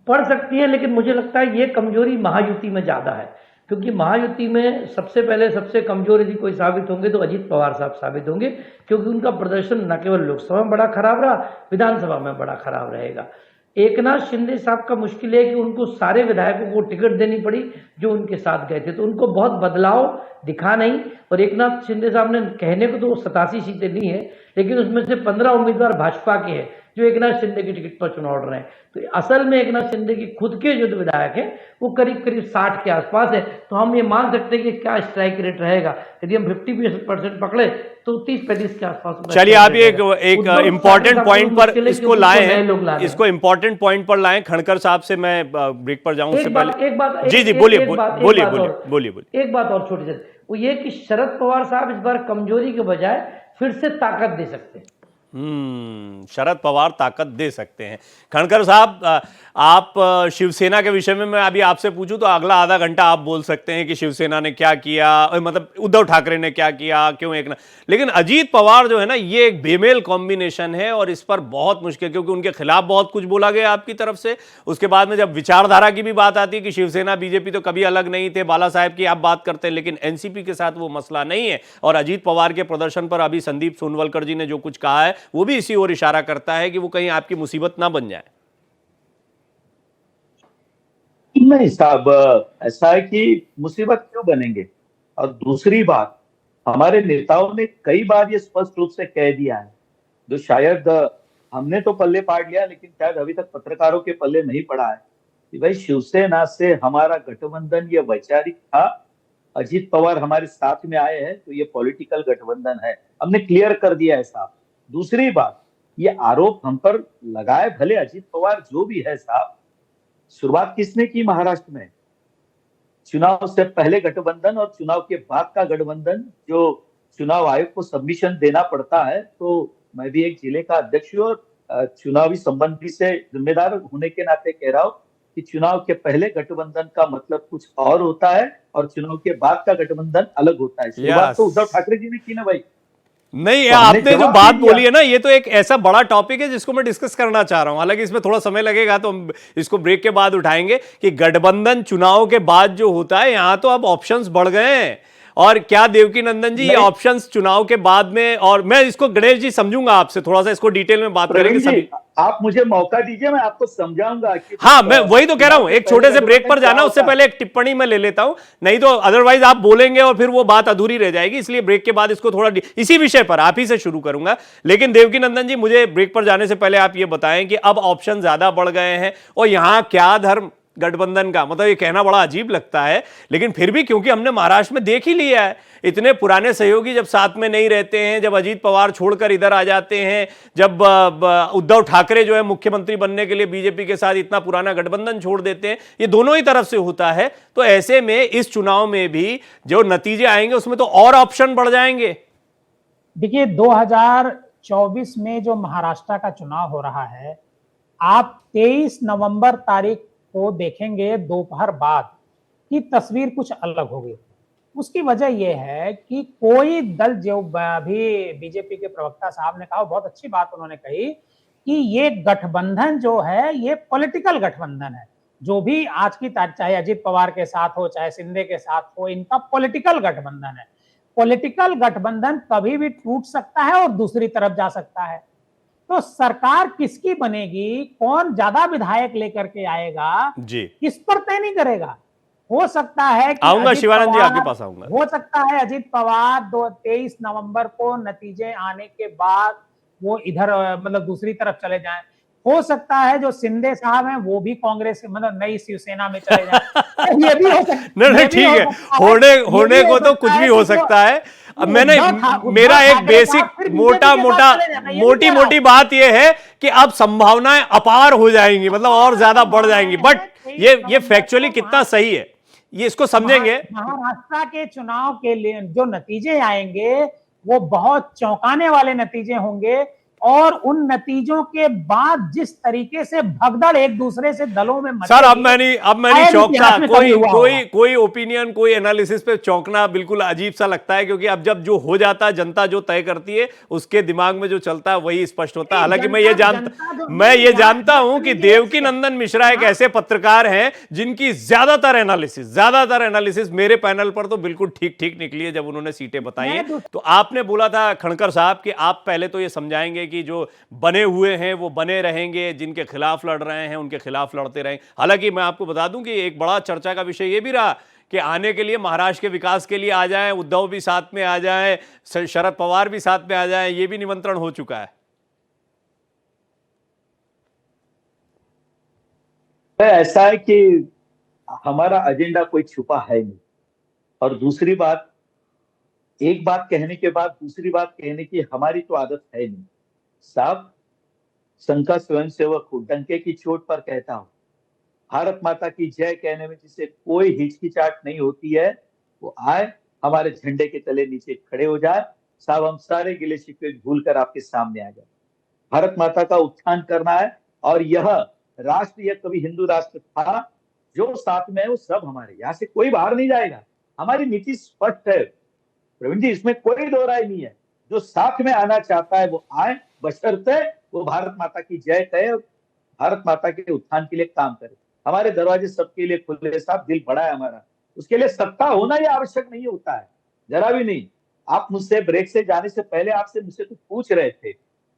पड़ सकती है, लेकिन मुझे लगता है ये कमजोरी महायुति में ज्यादा है, क्योंकि महायुति में सबसे पहले सबसे कमजोर यदि कोई साबित होंगे तो अजीत पवार साहब साबित होंगे, क्योंकि उनका प्रदर्शन न केवल लोकसभा में बड़ा खराब रहा, विधानसभा में बड़ा खराब रहेगा। एकनाथ शिंदे साहब का मुश्किल है कि उनको सारे विधायकों को टिकट देनी पड़ी जो उनके साथ गए थे, तो उनको बहुत बदलाव दिखा नहीं। और एकनाथ शिंदे साहब ने कहने को तो 87 सीटें ली हैं, लेकिन उसमें से 15 उम्मीदवार भाजपा के हैं जो एकनाथ शिंदे की टिकट पर चुनाव लड़ रहे हैं। तो असल में एकनाथ शिंदे की खुद के जो विधायक हैं वो करीब करीब 60 के आसपास है। तो हम ये मान सकते हैं कि क्या स्ट्राइक रेट रहेगा, यदि हम 50% पकड़े तो 30-35 के आसपास। चलिए, आप ये एक इंपॉर्टेंट पॉइंट पर इसको लाए हैं, इसको इंपॉर्टेंट पॉइंट पर लाएं। खड़कर साहब से मैं ब्रेक पर जाऊं उससे पहले एक बात जी बोलिए। एक बात और छोटी सी, वो ये कि शरद पवार साहब इस बार कमजोरी के बजाय फिर से ताकत दे सकते हैं। शरद पवार ताकत दे सकते हैं। खड़कर साहब, आप शिवसेना के विषय में मैं अभी आपसे पूछूं तो अगला आधा घंटा आप बोल सकते हैं कि शिवसेना ने क्या किया, मतलब उद्धव ठाकरे ने क्या किया, क्यों एक ना, लेकिन अजीत पवार जो है ना, ये एक बेमेल कॉम्बिनेशन है और इस पर बहुत मुश्किल, क्योंकि उनके खिलाफ बहुत कुछ बोला गया आपकी तरफ से। उसके बाद में जब विचारधारा की भी बात आती है कि शिवसेना बीजेपी तो कभी अलग नहीं थे, बाला साहेब की आप बात करते हैं, लेकिन एनसीपी के साथ वो मसला नहीं है। और अजीत पवार के प्रदर्शन पर अभी संदीप सोनवलकर जी ने जो कुछ कहा है वो भी इसी ओर इशारा करता है कि वो कहीं आपकी मुसीबत ना बन जाए। नहीं साहब, ऐसा है कि मुसीबत क्यों बनेंगे। और दूसरी बात, हमारे नेताओं ने कई बार ये स्पष्ट रूप से कह दिया है, जो शायद हमने तो पल्ले पाड़ लिया लेकिन शायद अभी तक पत्रकारों के पल्ले नहीं पड़ा है, कि भाई शिवसेना से हमारा गठबंधन ये वैचारिक था, अजीत पवार हमारे साथ में आए हैं तो ये पॉलिटिकल गठबंधन है। हमने क्लियर कर दिया है साहब। दूसरी बात, ये आरोप हम पर लगाए, भले अजीत पवार जो भी है साहब, शुरुआत किसने की महाराष्ट्र में? चुनाव से पहले गठबंधन और चुनाव के बाद का गठबंधन, जो चुनाव आयोग को सबमिशन देना पड़ता है। तो मैं भी एक जिले का अध्यक्ष हूँ और चुनावी संबंधी से जिम्मेदार होने के नाते कह रहा हूँ कि चुनाव के पहले गठबंधन का मतलब कुछ और होता है और चुनाव के बाद का गठबंधन अलग होता है। शुरुआत तो उद्धव ठाकरे जी ने की ना भाई। नहीं, तो आपने जो बात बोली है ना, ये तो एक ऐसा बड़ा टॉपिक है जिसको मैं डिस्कस करना चाह रहा हूं। हालांकि इसमें थोड़ा समय लगेगा तो हम इसको ब्रेक के बाद उठाएंगे कि गठबंधन चुनाव के बाद जो होता है, यहां तो अब ऑप्शंस बढ़ गए हैं और क्या देवकी नंदन जी ये ऑप्शंस चुनाव के बाद में, और मैं इसको गणेश जी समझूंगा आपसे, थोड़ा सा इसको डिटेल में बात करेंगे सभी। आप मुझे मौका दीजिए, मैं आपको समझाऊंगा कि हाँ, मैं वही तो कह रहा हूं, एक छोटे से ब्रेक पर जाना, उससे पहले एक टिप्पणी मैं ले लेता हूं, नहीं तो अदरवाइज आप बोलेंगे और फिर वो बात अधूरी रह जाएगी, इसलिए ब्रेक के बाद इसको थोड़ा इसी विषय पर आप ही से शुरू करूंगा। लेकिन देवकी नंदन जी, मुझे ब्रेक पर जाने से पहले आप ये बताएं कि अब ऑप्शन ज्यादा बढ़ गए हैं और यहां क्या धर्म गठबंधन का, मतलब ये कहना बड़ा अजीब लगता है, लेकिन फिर भी क्योंकि हमने महाराष्ट्र में देख ही लिया है, इतने पुराने सहयोगी जब साथ में नहीं रहते हैं, जब अजीत पवार छोड़कर इधर आ जाते हैं, जब उद्धव ठाकरे जो है मुख्यमंत्री बनने के लिए बीजेपी के साथ इतना पुराना गठबंधन छोड़ देते हैं, ये दोनों ही तरफ से होता है। तो ऐसे में इस चुनाव में भी जो नतीजे आएंगे उसमें तो और ऑप्शन बढ़ जाएंगे। देखिए, 2024 में जो महाराष्ट्र का चुनाव हो रहा है, आप 23 नवंबर तारीख को देखेंगे दोपहर बाद की तस्वीर कुछ अलग होगी। उसकी वजह यह है कि कोई दल, जो अभी बीजेपी के प्रवक्ता साहब ने कहा, बहुत अच्छी बात उन्होंने कही कि ये गठबंधन जो है ये पॉलिटिकल गठबंधन है। जो भी आज की तारीख, चाहे अजीत पवार के साथ हो चाहे शिंदे के साथ हो, इनका पॉलिटिकल गठबंधन है। पॉलिटिकल गठबंधन कभी भी टूट सकता है और दूसरी तरफ जा सकता है। तो सरकार किसकी बनेगी, कौन ज्यादा विधायक लेकर के आएगा जी, इस पर तय नहीं करेगा। हो सकता है कि आऊंगा शिवानंद जी, आपके पास आऊंगा। हो सकता है अजीत पवार 23 नवंबर को नतीजे आने के बाद वो इधर मतलब दूसरी तरफ चले जाएं। हो सकता है जो शिंदे साहब हैं वो भी कांग्रेस, मतलब नई शिवसेना में चले जाएं। ये भी हो सकता है। नहीं, ठीक है, होने को तो कुछ भी हो सकता है। अब मैंने, मेरा एक बेसिक मोटी बात यह है कि अब संभावनाएं अपार हो जाएंगी, मतलब और ज्यादा बढ़ जाएंगी। बट ये फैक्चुअली कितना सही है, ये इसको समझेंगे। महाराष्ट्र के चुनाव के लिए जो नतीजे आएंगे वो बहुत चौंकाने वाले नतीजे होंगे, और उन नतीजों के बाद जिस तरीके से भगदड़ एक दूसरे से दलों में सर, अब मैं नहीं चौंकता, कोई ओपिनियन, कोई एनालिसिस पे चौंकना बिल्कुल अजीब सा लगता है, क्योंकि अब जब जो हो जाता है, जनता जो तय करती है, उसके दिमाग में जो चलता है वही स्पष्ट होता है। हालांकि मैं ये जानता हूं कि देवकी नंदन मिश्रा एक ऐसे पत्रकार हैं जिनकी ज्यादातर एनालिसिस मेरे पैनल पर तो बिल्कुल ठीक निकली है जब उन्होंने सीटें बताई हैं। तो आपने बोला था खड़कर साहब कि आप पहले तो ये समझाएंगे कि जो बने हुए हैं वो बने रहेंगे, जिनके खिलाफ लड़ रहे हैं उनके खिलाफ लड़ते रहेंगे। हालांकि मैं आपको बता दूं कि एक बड़ा चर्चा का विषय ये भी रहा कि आने के लिए महाराष्ट्र के विकास के लिए आ जाएं, उद्धव भी साथ में आ जाएं, शरद पवार भी साथ में आ जाएं, ये भी निमंत्रण हो चुका है। ऐसा है कि हमारा एजेंडा कोई छुपा है नहीं, और दूसरी बात, एक बात कहने के बाद दूसरी बात कहने की हमारी तो आदत है नहीं साहब। संघ का स्वयंसेवक हूं, डंके की चोट पर कहता हूं, भारत माता की जय कहने में जिसे कोई हिचकिचाहट नहीं होती है, वो आए हमारे झंडे के तले नीचे खड़े हो जाए साहब। हम सारे गिले शिकवे भूलकर आपके सामने आ जाए। भारत माता का उत्थान करना है, और यह राष्ट्र, यह कभी हिंदू राष्ट्र था, जो साथ में है वो सब हमारे, यहां से कोई बाहर नहीं जाएगा। हमारी नीति स्पष्ट है प्रवीण जी, इसमें कोई दो राय नहीं है। जो साथ में आना चाहता है वो आए, बशर्ते वो भारत माता की जय कहे, भारत माता के उत्थान के लिए काम करे। हमारे दरवाजे सबके लिए खुले साहब, दिल बड़ा है हमारा। उसके लिए सत्ता होना ही आवश्यक नहीं होता है, जरा भी नहीं। आप मुझसे ब्रेक से जाने से पहले आपसे मुझसे कुछ पूछ रहे थे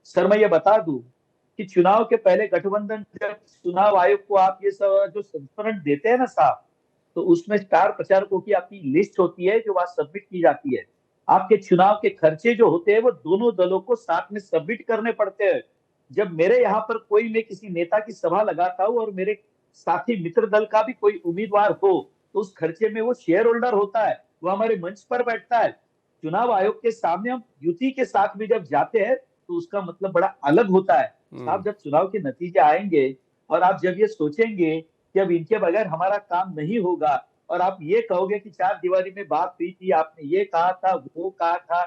सर, मैं ये बता दूं कि चुनाव के पहले गठबंधन, जब चुनाव आयोग को आप ये सब जो संस्मरण देते हैं ना साहब, तो उसमें स्टार प्रचारकों की आपकी लिस्ट होती है जो वहां सबमिट की जाती है। आपके चुनाव के खर्चे जो होते हैं वो दोनों दलों को साथ में सबमिट करने पड़ते हैं। जब मेरे यहाँ पर कोई, मैं किसी नेता की सभा लगाता हूँ और मेरे साथी मित्र दल का भी कोई उम्मीदवार हो, तो उस खर्चे में वो शेयर होल्डर होता है, वो हमारे मंच पर बैठता है। चुनाव आयोग के सामने हम युति के साथ भी जब जाते हैं तो उसका मतलब बड़ा अलग होता है साहब। जब चुनाव के नतीजे आएंगे और आप जब ये सोचेंगे कि अब इनके बगैर हमारा काम नहीं होगा, और आप ये कहोगे कि चार दीवारी में बात हुई थी, आपने ये कहा था, वो कहा था।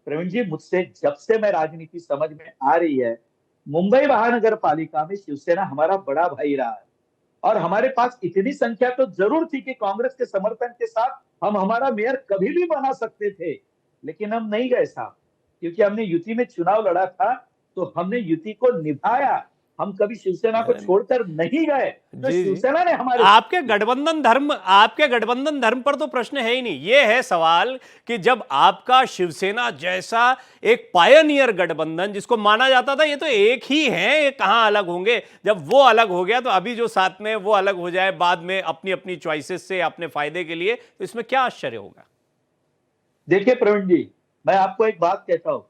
प्रवीण जी, मुझसे जब से मैं राजनीति समझ में आ रही है, मुंबई महानगर पालिका में शिवसेना हमारा बड़ा भाई रहा है, और हमारे पास इतनी संख्या तो जरूर थी कि कांग्रेस के समर्थन के साथ हम हमारा मेयर कभी भी बना सकते थे, लेकिन हम नहीं गए साहब, क्योंकि हमने युति में चुनाव लड़ा था, तो हमने युति को निभाया। हम कभी शिवसेना को छोड़कर नहीं गए, तो जी, जी। शिवसेना ने हमारे आपके गठबंधन धर्म पर तो प्रश्न है ही नहीं। ये है सवाल कि जब आपका शिवसेना जैसा एक पायनियर गठबंधन जिसको माना जाता था ये तो एक ही है, ये कहां अलग होंगे, जब वो अलग हो गया तो अभी जो साथ में वो अलग हो जाए बाद में अपनी अपनी चॉइसेस से अपने फायदे के लिए, तो इसमें क्या आश्चर्य होगा? देखिए प्रवीण जी, मैं आपको एक बात कहता हूं,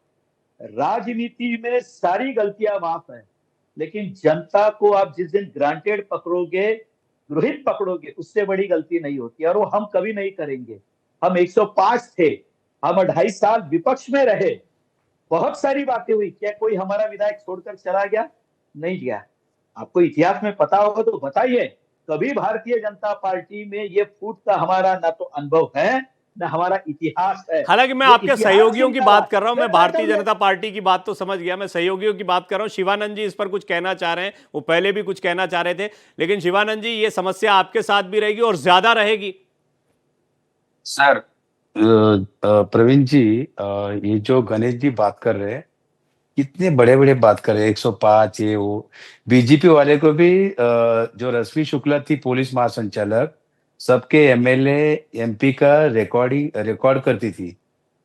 राजनीति में सारी गलतियां माफ है, लेकिन जनता को आप जिस दिन ग्रांटेड पकड़ोगे, गृहित पकड़ोगे, उससे बड़ी गलती नहीं होती, और वो हम कभी नहीं करेंगे। हम 105 थे, हम 2.5 साल विपक्ष में रहे, बहुत सारी बातें हुई। क्या कोई हमारा विधायक छोड़कर चला गया? नहीं गया। आपको इतिहास में पता होगा तो बताइए, कभी भारतीय जनता पार्टी में ये फूट का हमारा ना तो अनुभव है, ना हमारा इतिहास है। हालांकि मैं ये आपके इतिहास सहयोगियों की इनका बात कर रहा हूं, मैं भारतीय बताइए। जनता पार्टी की बात तो समझ गया, मैं सहयोगियों की बात कर रहा हूं। शिवानंद जी इस पर कुछ कहना चाह रहे हैं, वो पहले भी कुछ कहना चाह रहे थे, लेकिन शिवानंद जी ये समस्या आपके साथ भी रहेगी और ज्यादा रहेगी। सर प्रवीण जी, ये जो गणेश जी बात कर रहे हैं, कितने बड़े बड़े बात कर रहे हैं, 105 ये वो। बीजेपी वाले को भी जो रश्मि शुक्ला थी पुलिस महासंचालक, सबके एमएलए एमपी का रिकॉर्ड करती थी,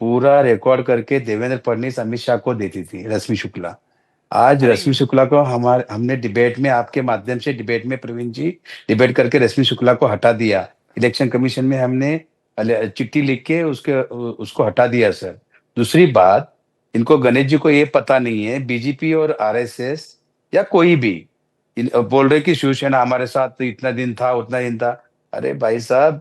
पूरा रिकॉर्ड करके देवेंद्र फडणवीस अमित शाह को देती थी रश्मि शुक्ला। आज अरे रश्मि शुक्ला को हमने डिबेट में, आपके माध्यम से डिबेट में प्रवीण जी, डिबेट करके रश्मि शुक्ला को हटा दिया। इलेक्शन कमीशन में हमने चिट्ठी लिख के उसको हटा दिया सर। दूसरी बात, इनको गणेश जी को ये पता नहीं है, बीजेपी और आरएसएस या कोई भी बोल रहे कि शिवसेना हमारे साथ तो इतना दिन था उतना दिन था। अरे भाई साहब,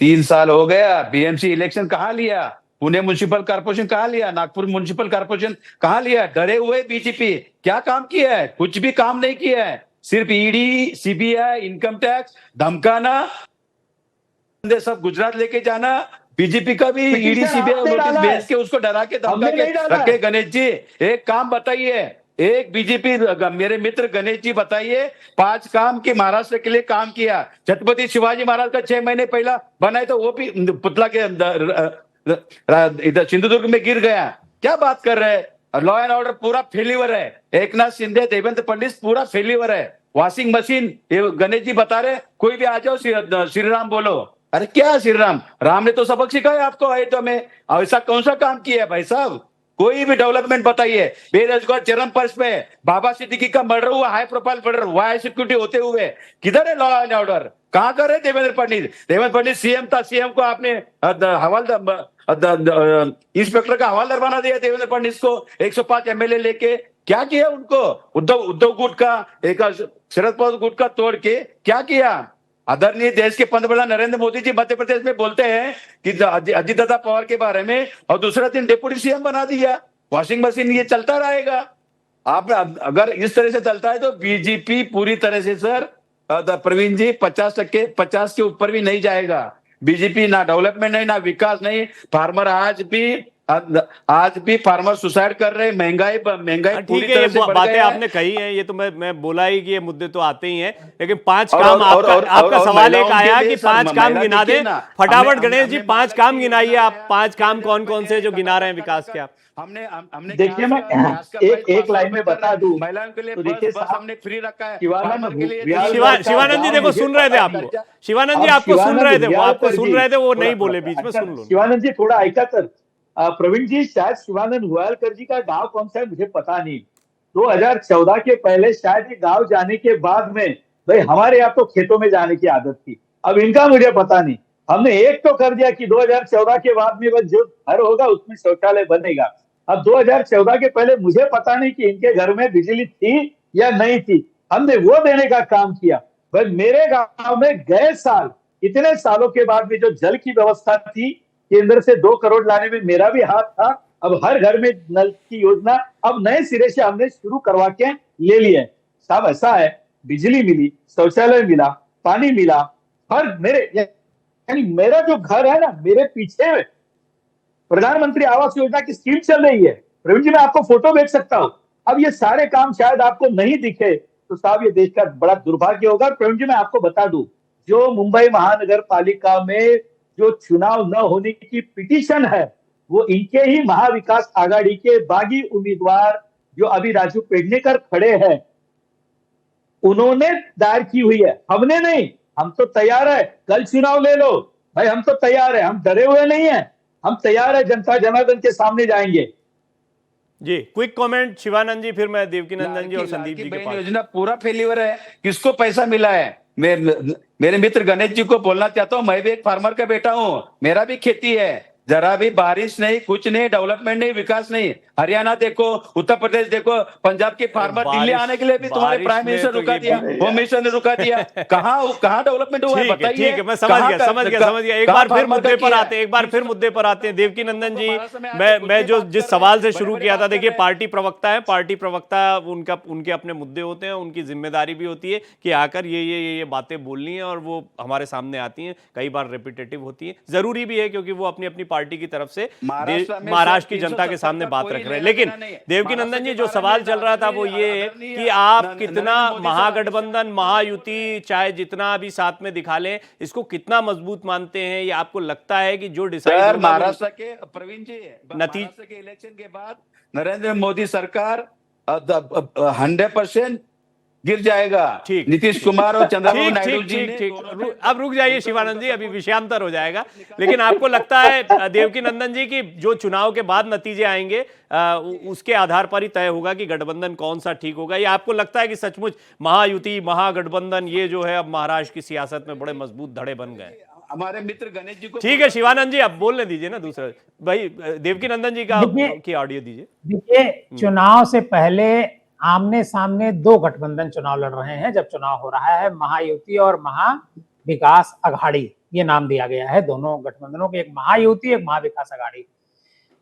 3 साल हो गया, बीएमसी इलेक्शन कहाँ लिया, पुणे म्युनिसिपल कॉर्पोरेशन कहाँ लिया, नागपुर म्युनिसिपल कॉर्पोरेशन कहाँ लिया? डरे हुए बीजेपी क्या काम किया है? कुछ भी काम नहीं किया है, सिर्फ ईडी, सीबीआई, इनकम टैक्स, धमकाना, सब गुजरात लेके जाना। बीजेपी का भी ईडी सीबीआई नोटिस भेज के उसको डरा के धमका के रखे। गणेश जी एक काम बताइए, एक बीजेपी मेरे मित्र गणेश जी बताइए, 5 काम की महाराष्ट्र के लिए काम किया। छत्रपति शिवाजी महाराज का 6 महीने पहला बनाए तो वो भी पुतला के इधर सिंधुदुर्ग में गिर गया। क्या बात कर रहे हैं? लॉ एंड ऑर्डर पूरा फेल्यूर है, एकनाथ शिंदे, देवेंद्र फडणवीस पूरा फेल्यूर है। वॉशिंग मशीन, ये गणेश जी बता रहे, कोई भी आ जाओ श्री राम बोलो। अरे क्या श्री राम? राम ने तो सबक सिखाया आपको अयोध्या में, ऐसा कौन सा काम किया है भाई साहब? कोई भी डेवलपमेंट बताइए। बेरोजगार चरम पर पे, बाबा सिद्दीकी का मर्डर हुआ, हाई प्रोफाइल मर्डर हुआ, हाई सिक्योरिटी होते हुए, किधर है लॉ एंड ऑर्डर? कहां कर रहे देवेंद्र फडणवीस? देवेंद्र फडणवीस सीएम था, सीएम को आपने इंस्पेक्टर का हवालदार बना दिया देवेंद्र फडणवीस को, 105 एमएलए लेके। क्या किया उनको? उद्धव गुट का, एक शरद पवार गुट का तोड़ के क्या किया? आदरणीय देश के पंतप्रधान नरेंद्र मोदी जी मध्य प्रदेश में बोलते हैं कि अजित दादा पवार के बारे में, और दूसरा दिन डिप्टी सीएम बना दिया। वॉशिंग मशीन ये चलता रहेगा। आप अगर इस तरह से चलता है तो बीजेपी पूरी तरह से सर प्रवीण जी 50% 50 के ऊपर भी नहीं जाएगा। बीजेपी ना डेवलपमेंट नहीं, ना विकास नहीं। फार्मर आज भी फार्मर सुसाइड कर रहे हैं, महंगाई पूरी तरह से बढ़ बातें गई है। आपने कही हैं, ये तो मैं बोला ही कि ये मुद्दे तो आते ही हैं, लेकिन 5 और- काम और- और- आपका और सवाल एक महिलाओं के आया लिए कि सर, 5 काम महिला गिना देखिए दे। ना, फटाफट हमने- गणेश जी हमने 5 महिला काम की गिनाइए आप। आया, 5 काम केंद्र कौन कौन से जो गिना रहे हैं विकास के आप? हमने देखिए मैं एक लाइन में बता दूं, महिलाओं के लिए तो देखिए बस हमने फ्री रखा है। शिवानंद फार्मर के लिए व्याल शिवानंद जी देखो सुन रहे थे आपको, शिवानंद जी आपको सुन रहे थे, वो आपको सुन रहे थे, वो नहीं बोले, बीच में सुन लो। शिवानंद जी थोड़ा ऐका तर प्रवीण जी, शायद शिवानंद हुआलकर जी का गांव कौन सा है मुझे पता नहीं। 2014 के पहले शायद ये गांव जाने के बाद में, भाई हमारे यहाँ तो खेतों में जाने की आदत थी, अब इनका मुझे पता नहीं। हमने एक तो कर दिया कि 2014 के बाद में बस जो घर होगा उसमें शौचालय बनेगा। अब 2014 के पहले मुझे पता नहीं कि इनके घर में बिजली थी या नहीं थी, हमने वो देने का काम किया। बस मेरे गांव में गए साल, इतने सालों के बाद भी जो जल की व्यवस्था थी, केंद्र से 2 करोड़ लाने में मेरा भी हाथ था। अब हर घर में नल की योजना अब नए सिरे से हमने शुरू करवा के ले लिया है। साहब ऐसा है, बिजली मिली, शौचालय मिला, पानी मिला, हर मेरे यानी मेरा जो घर है ना, मेरे पीछे प्रधानमंत्री आवास योजना की स्कीम चल रही है। प्रवीण जी मैं आपको फोटो भेज सकता हूं। अब ये सारे काम शायद आपको नहीं दिखे तो साहब ये देश का बड़ा दुर्भाग्य होगा। प्रवीण जी मैं आपको बता दूं, जो मुंबई महानगर पालिका में जो चुनाव न होने की पिटीशन है, वो इनके ही महाविकास आघाड़ी के बागी उम्मीदवार जो अभी राजू पेडनेकर खड़े हैं, उन्होंने दायर की हुई है, हमने नहीं। हम तो तैयार है, कल चुनाव ले लो भाई, हम तो तैयार है, हम डरे हुए नहीं है, हम तैयार है, जनता जनार्दन के सामने जाएंगे। जी, क्विक कमेंट शिवानंद जी, फिर मैं देवकीनंदन जी और संदीप जी के पास। योजना पूरा फेल्यूर है, किसको पैसा मिला है? मेरे मित्र गणेश जी को बोलना चाहता हूं, मैं भी एक फार्मर का बेटा हूं, मेरा भी खेती है, जरा भी बारिश नहीं, कुछ नहीं, डेवलपमेंट नहीं, विकास नहीं। हरियाणा देखो, उत्तर प्रदेश देखो, पंजाब के फार्मर दिल्ली आने के लिए भी तुम्हारे प्राइम मिनिस्टर रुका दिया, होम मिनिस्टर ने रुका दिया। कहाँ डेवलपमेंट हुआ है बताइए। ठीक है, मैं समझ गया। एक बार फिर मुद्दे पर आते हैं देवकीनंदन जी। मैं जो जिस सवाल से शुरू किया था, देखिए पार्टी प्रवक्ता है, पार्टी प्रवक्ता उनके अपने मुद्दे होते हैं, उनकी जिम्मेदारी भी होती है कि आकर ये बातें बोलनी है, और वो हमारे सामने आती हैं, कई बार रिपीटेटिव होती है, जरूरी भी है क्योंकि वो अपनी पार्टी की तरफ से महाराष्ट्र की जनता के सामने बात रख रहे हैं। लेकिन देवकीनंदन जी, जो सवाल चल रहा था वो ये कि आप कितना महागठबंधन, महायुति, चाहे जितना भी साथ में दिखा लें, इसको कितना मजबूत मानते हैं? ये आपको लगता है कि जो डिसाइड महाराष्ट्र के प्रवीण जी, महाराष्ट्र के इलेक्शन के बाद नरेंद्र मोदी सरकार 100% गिर जाएगा। ठीक, नीतीश कुमार और चंद्रबाबू नायडू जी ठीक। अब रुक जाइए शिवानंद जी, अभी विषयांतर हो जाएगा। लेकिन आपको लगता है देवकीनंदन जी कि जो चुनाव के बाद नतीजे आएंगे उसके आधार पर ही तय होगा कि गठबंधन कौन सा ठीक होगा? या आपको लगता है कि सचमुच महायुति, महागठबंधन, ये जो है अब महाराष्ट्र की सियासत में बड़े मजबूत धड़े बन गए? हमारे मित्र गणेश जी को ठीक है शिवानंद जी, अब बोलने दीजिए ना दूसरा भाई, देवकीनंदन जी की ऑडियो दीजिए। देखिए, चुनाव से पहले आमने सामने दो गठबंधन चुनाव लड़ रहे हैं। जब चुनाव हो रहा है, महायुति और महाविकास अघाड़ी, ये नाम दिया गया है दोनों गठबंधनों के, एक महायुति, एक महाविकास अघाड़ी।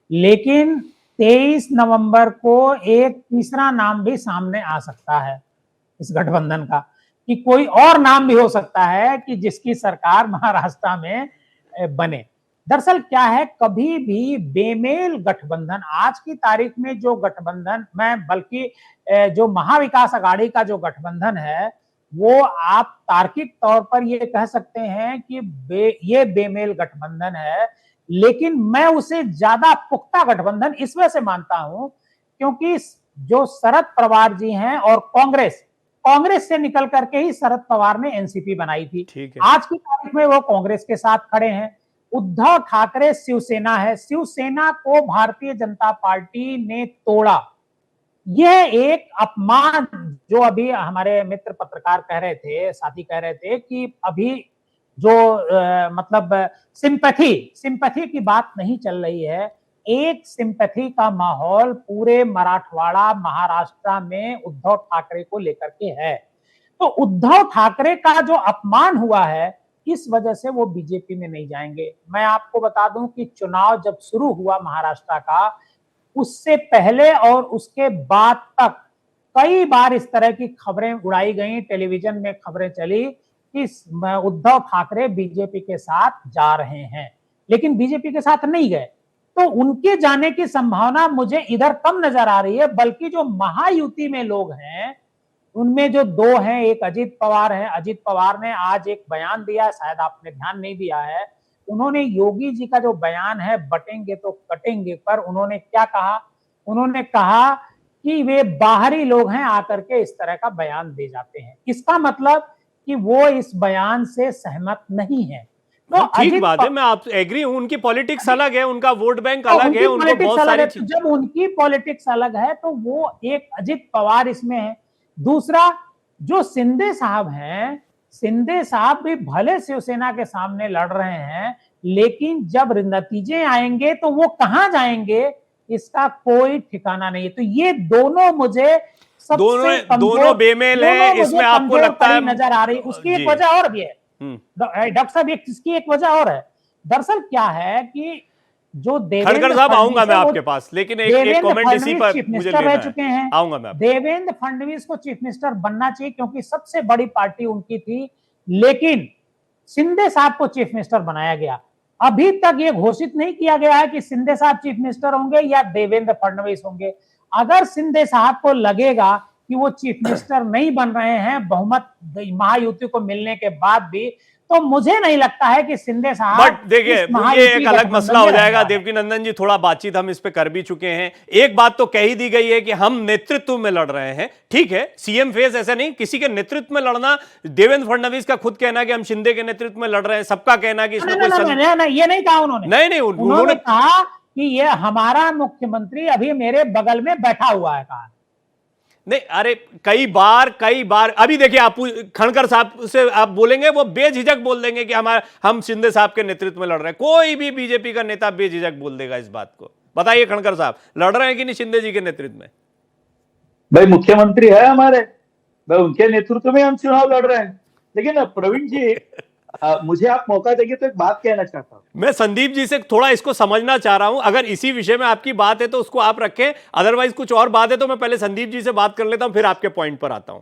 लेकिन 23 नवंबर को एक तीसरा नाम भी सामने आ सकता है इस गठबंधन का, कि कोई और नाम भी हो सकता है कि जिसकी सरकार महाराष्ट्र में बने। दरअसल क्या है, कभी भी बेमेल गठबंधन, आज की तारीख में जो गठबंधन, मैं बल्कि जो महाविकास अघाड़ी का जो गठबंधन है, वो आप तार्किक तौर पर ये कह सकते हैं कि ये बेमेल गठबंधन है। लेकिन मैं उसे ज्यादा पुख्ता गठबंधन इस वजह से मानता हूं क्योंकि जो शरद पवार जी हैं और कांग्रेस से निकल करके ही शरद पवार ने एनसीपी बनाई थी। आज की तारीख में वो कांग्रेस के साथ खड़े हैं। उद्धव ठाकरे शिवसेना है, शिवसेना को भारतीय जनता पार्टी ने तोड़ा। यह एक अपमान, जो अभी हमारे मित्र पत्रकार कह रहे थे, साथी कह रहे थे कि अभी जो मतलब सिंपैथी की बात नहीं चल रही है। एक सिंपैथी का माहौल पूरे मराठवाड़ा, महाराष्ट्र में उद्धव ठाकरे को लेकर के है। तो उद्धव ठाकरे का जो अपमान हुआ है, इस वजह से वो बीजेपी में नहीं जाएंगे। मैं आपको बता दूं कि चुनाव जब शुरू हुआ महाराष्ट्र का, उससे पहले और उसके बाद तक कई बार इस तरह की खबरें उड़ाई गई, टेलीविजन में खबरें चली कि उद्धव ठाकरे बीजेपी के साथ जा रहे हैं, लेकिन बीजेपी के साथ नहीं गए। तो उनके जाने की संभावना मुझे इधर कम नजर आ रही है। बल्कि जो महायुति में लोग हैं, उनमें जो दो हैं, एक अजित पवार हैं। अजित पवार ने आज एक बयान दिया, शायद आपने ध्यान नहीं दिया है। उन्होंने योगी जी का जो बयान है, बटेंगे तो कटेंगे, पर उन्होंने क्या कहा? उन्होंने कहा कि वे बाहरी लोग हैं, आकर के इस तरह का बयान दे जाते हैं। इसका मतलब कि वो इस बयान से सहमत नहीं है। तो ठीक बात है, मैं आप एग्री हूं। उनकी पॉलिटिक्स अलग है, उनका वोट बैंक अलग है, उनको बहुत सारी चीजें। जब उनकी पॉलिटिक्स अलग है तो वो एक अजित पवार इसमें है। दूसरा, जो शिंदे साहब हैं, शिंदे साहब भी भले शिवसेना के सामने लड़ रहे हैं, लेकिन जब नतीजे आएंगे तो वो कहां जाएंगे, इसका कोई ठिकाना नहीं है। तो ये दोनों मुझे दोनों बेमेल है, इसमें आपको लगता है नजर आ रही। उसकी एक वजह और भी है डॉक्टर साहब, इसकी एक वजह और है। दरअसल क्या है कि जो खड़गर साहब, आऊंगा मैं आपके पास, लेकिन एक कमेंट इसी पर मुझे लेना रह चुके हैं। आऊंगा मैं। देवेंद्र फडणवीस को चीफ मिनिस्टर बनना चाहिए क्योंकि सबसे बड़ी पार्टी उनकी थी, लेकिन शिंदे साहब को चीफ मिनिस्टर बनाया गया। अभी तक ये घोषित नहीं किया गया है कि शिंदे साहब चीफ मिनिस्टर होंगे या देवेंद्र फडणवीस होंगे। अगर शिंदे साहब को लगेगा कि वो चीफ मिनिस्टर नहीं बन रहे हैं बहुमत महायुति को मिलने के बाद भी, तो मुझे नहीं लगता है कि शिंदे साहब, बट देखिए ये एक अलग मसला हो जाएगा देवकी नंदन जी, थोड़ा बातचीत हम इस पे कर भी चुके हैं। एक बात तो कह ही दी गई है कि हम नेतृत्व में लड़ रहे हैं, ठीक है, सीएम फेस ऐसा नहीं, किसी के नेतृत्व में लड़ना, देवेंद्र फडणवीस का खुद कहना कि हम शिंदे के नेतृत्व में लड़ रहे हैं, सबका कहना कि इसमें कोई ये नहीं कहा उन्होंने। नहीं, उन्होंने कहा कि ये हमारा मुख्यमंत्री अभी मेरे बगल में बैठा हुआ है। कहा नहीं, अरे कई बार अभी देखिए, आप खनकर साहब से आप बोलेंगे, वो बेझिझक बोल देंगे कि हम शिंदे साहब के नेतृत्व में लड़ रहे हैं। कोई भी बीजेपी का नेता बेझिझक बोल देगा इस बात को। बताइए खनकर साहब, लड़ रहे हैं कि नहीं शिंदे जी के नेतृत्व में? भाई मुख्यमंत्री है हमारे, भाई उनके नेतृत्व में हम चुनाव लड़ रहे हैं। लेकिन प्रवीण जी, मुझे आप मौका देंगे तो एक बात कहना चाहता हूं। मैं संदीप जी से थोड़ा इसको समझना चाह रहा हूं, अगर इसी विषय में आपकी बात है तो उसको आप रखें, अदरवाइज कुछ और बात है तो मैं पहले संदीप जी से बात कर लेता हूं, फिर आपके पॉइंट पर आता हूं।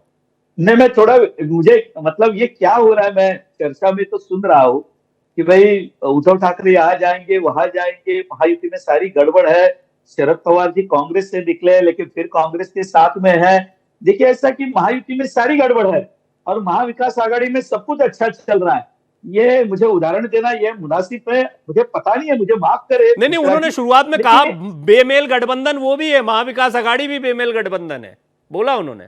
नहीं, मैं थोड़ा, मुझे मतलब ये क्या हो रहा है, मैं चर्चा में तो सुन रहा हूं कि भाई उद्धव ठाकरे यहाँ जाएंगे वहां जाएंगे, महायुति में सारी गड़बड़ है, शरद पवार जी कांग्रेस से निकले लेकिन फिर कांग्रेस के साथ में है। देखिए ऐसा कि महायुति में सारी गड़बड़ है और महाविकास आघाड़ी में सब कुछ अच्छा चल रहा है, ये मुझे उदाहरण देना ये मुनासिब है? मुझे पता नहीं है, मुझे माफ करे। नहीं, उन्होंने शुरुआत में कहा बेमेल गठबंधन वो भी है, महाविकास आघाड़ी भी बेमेल गठबंधन है, बोला उन्होंने।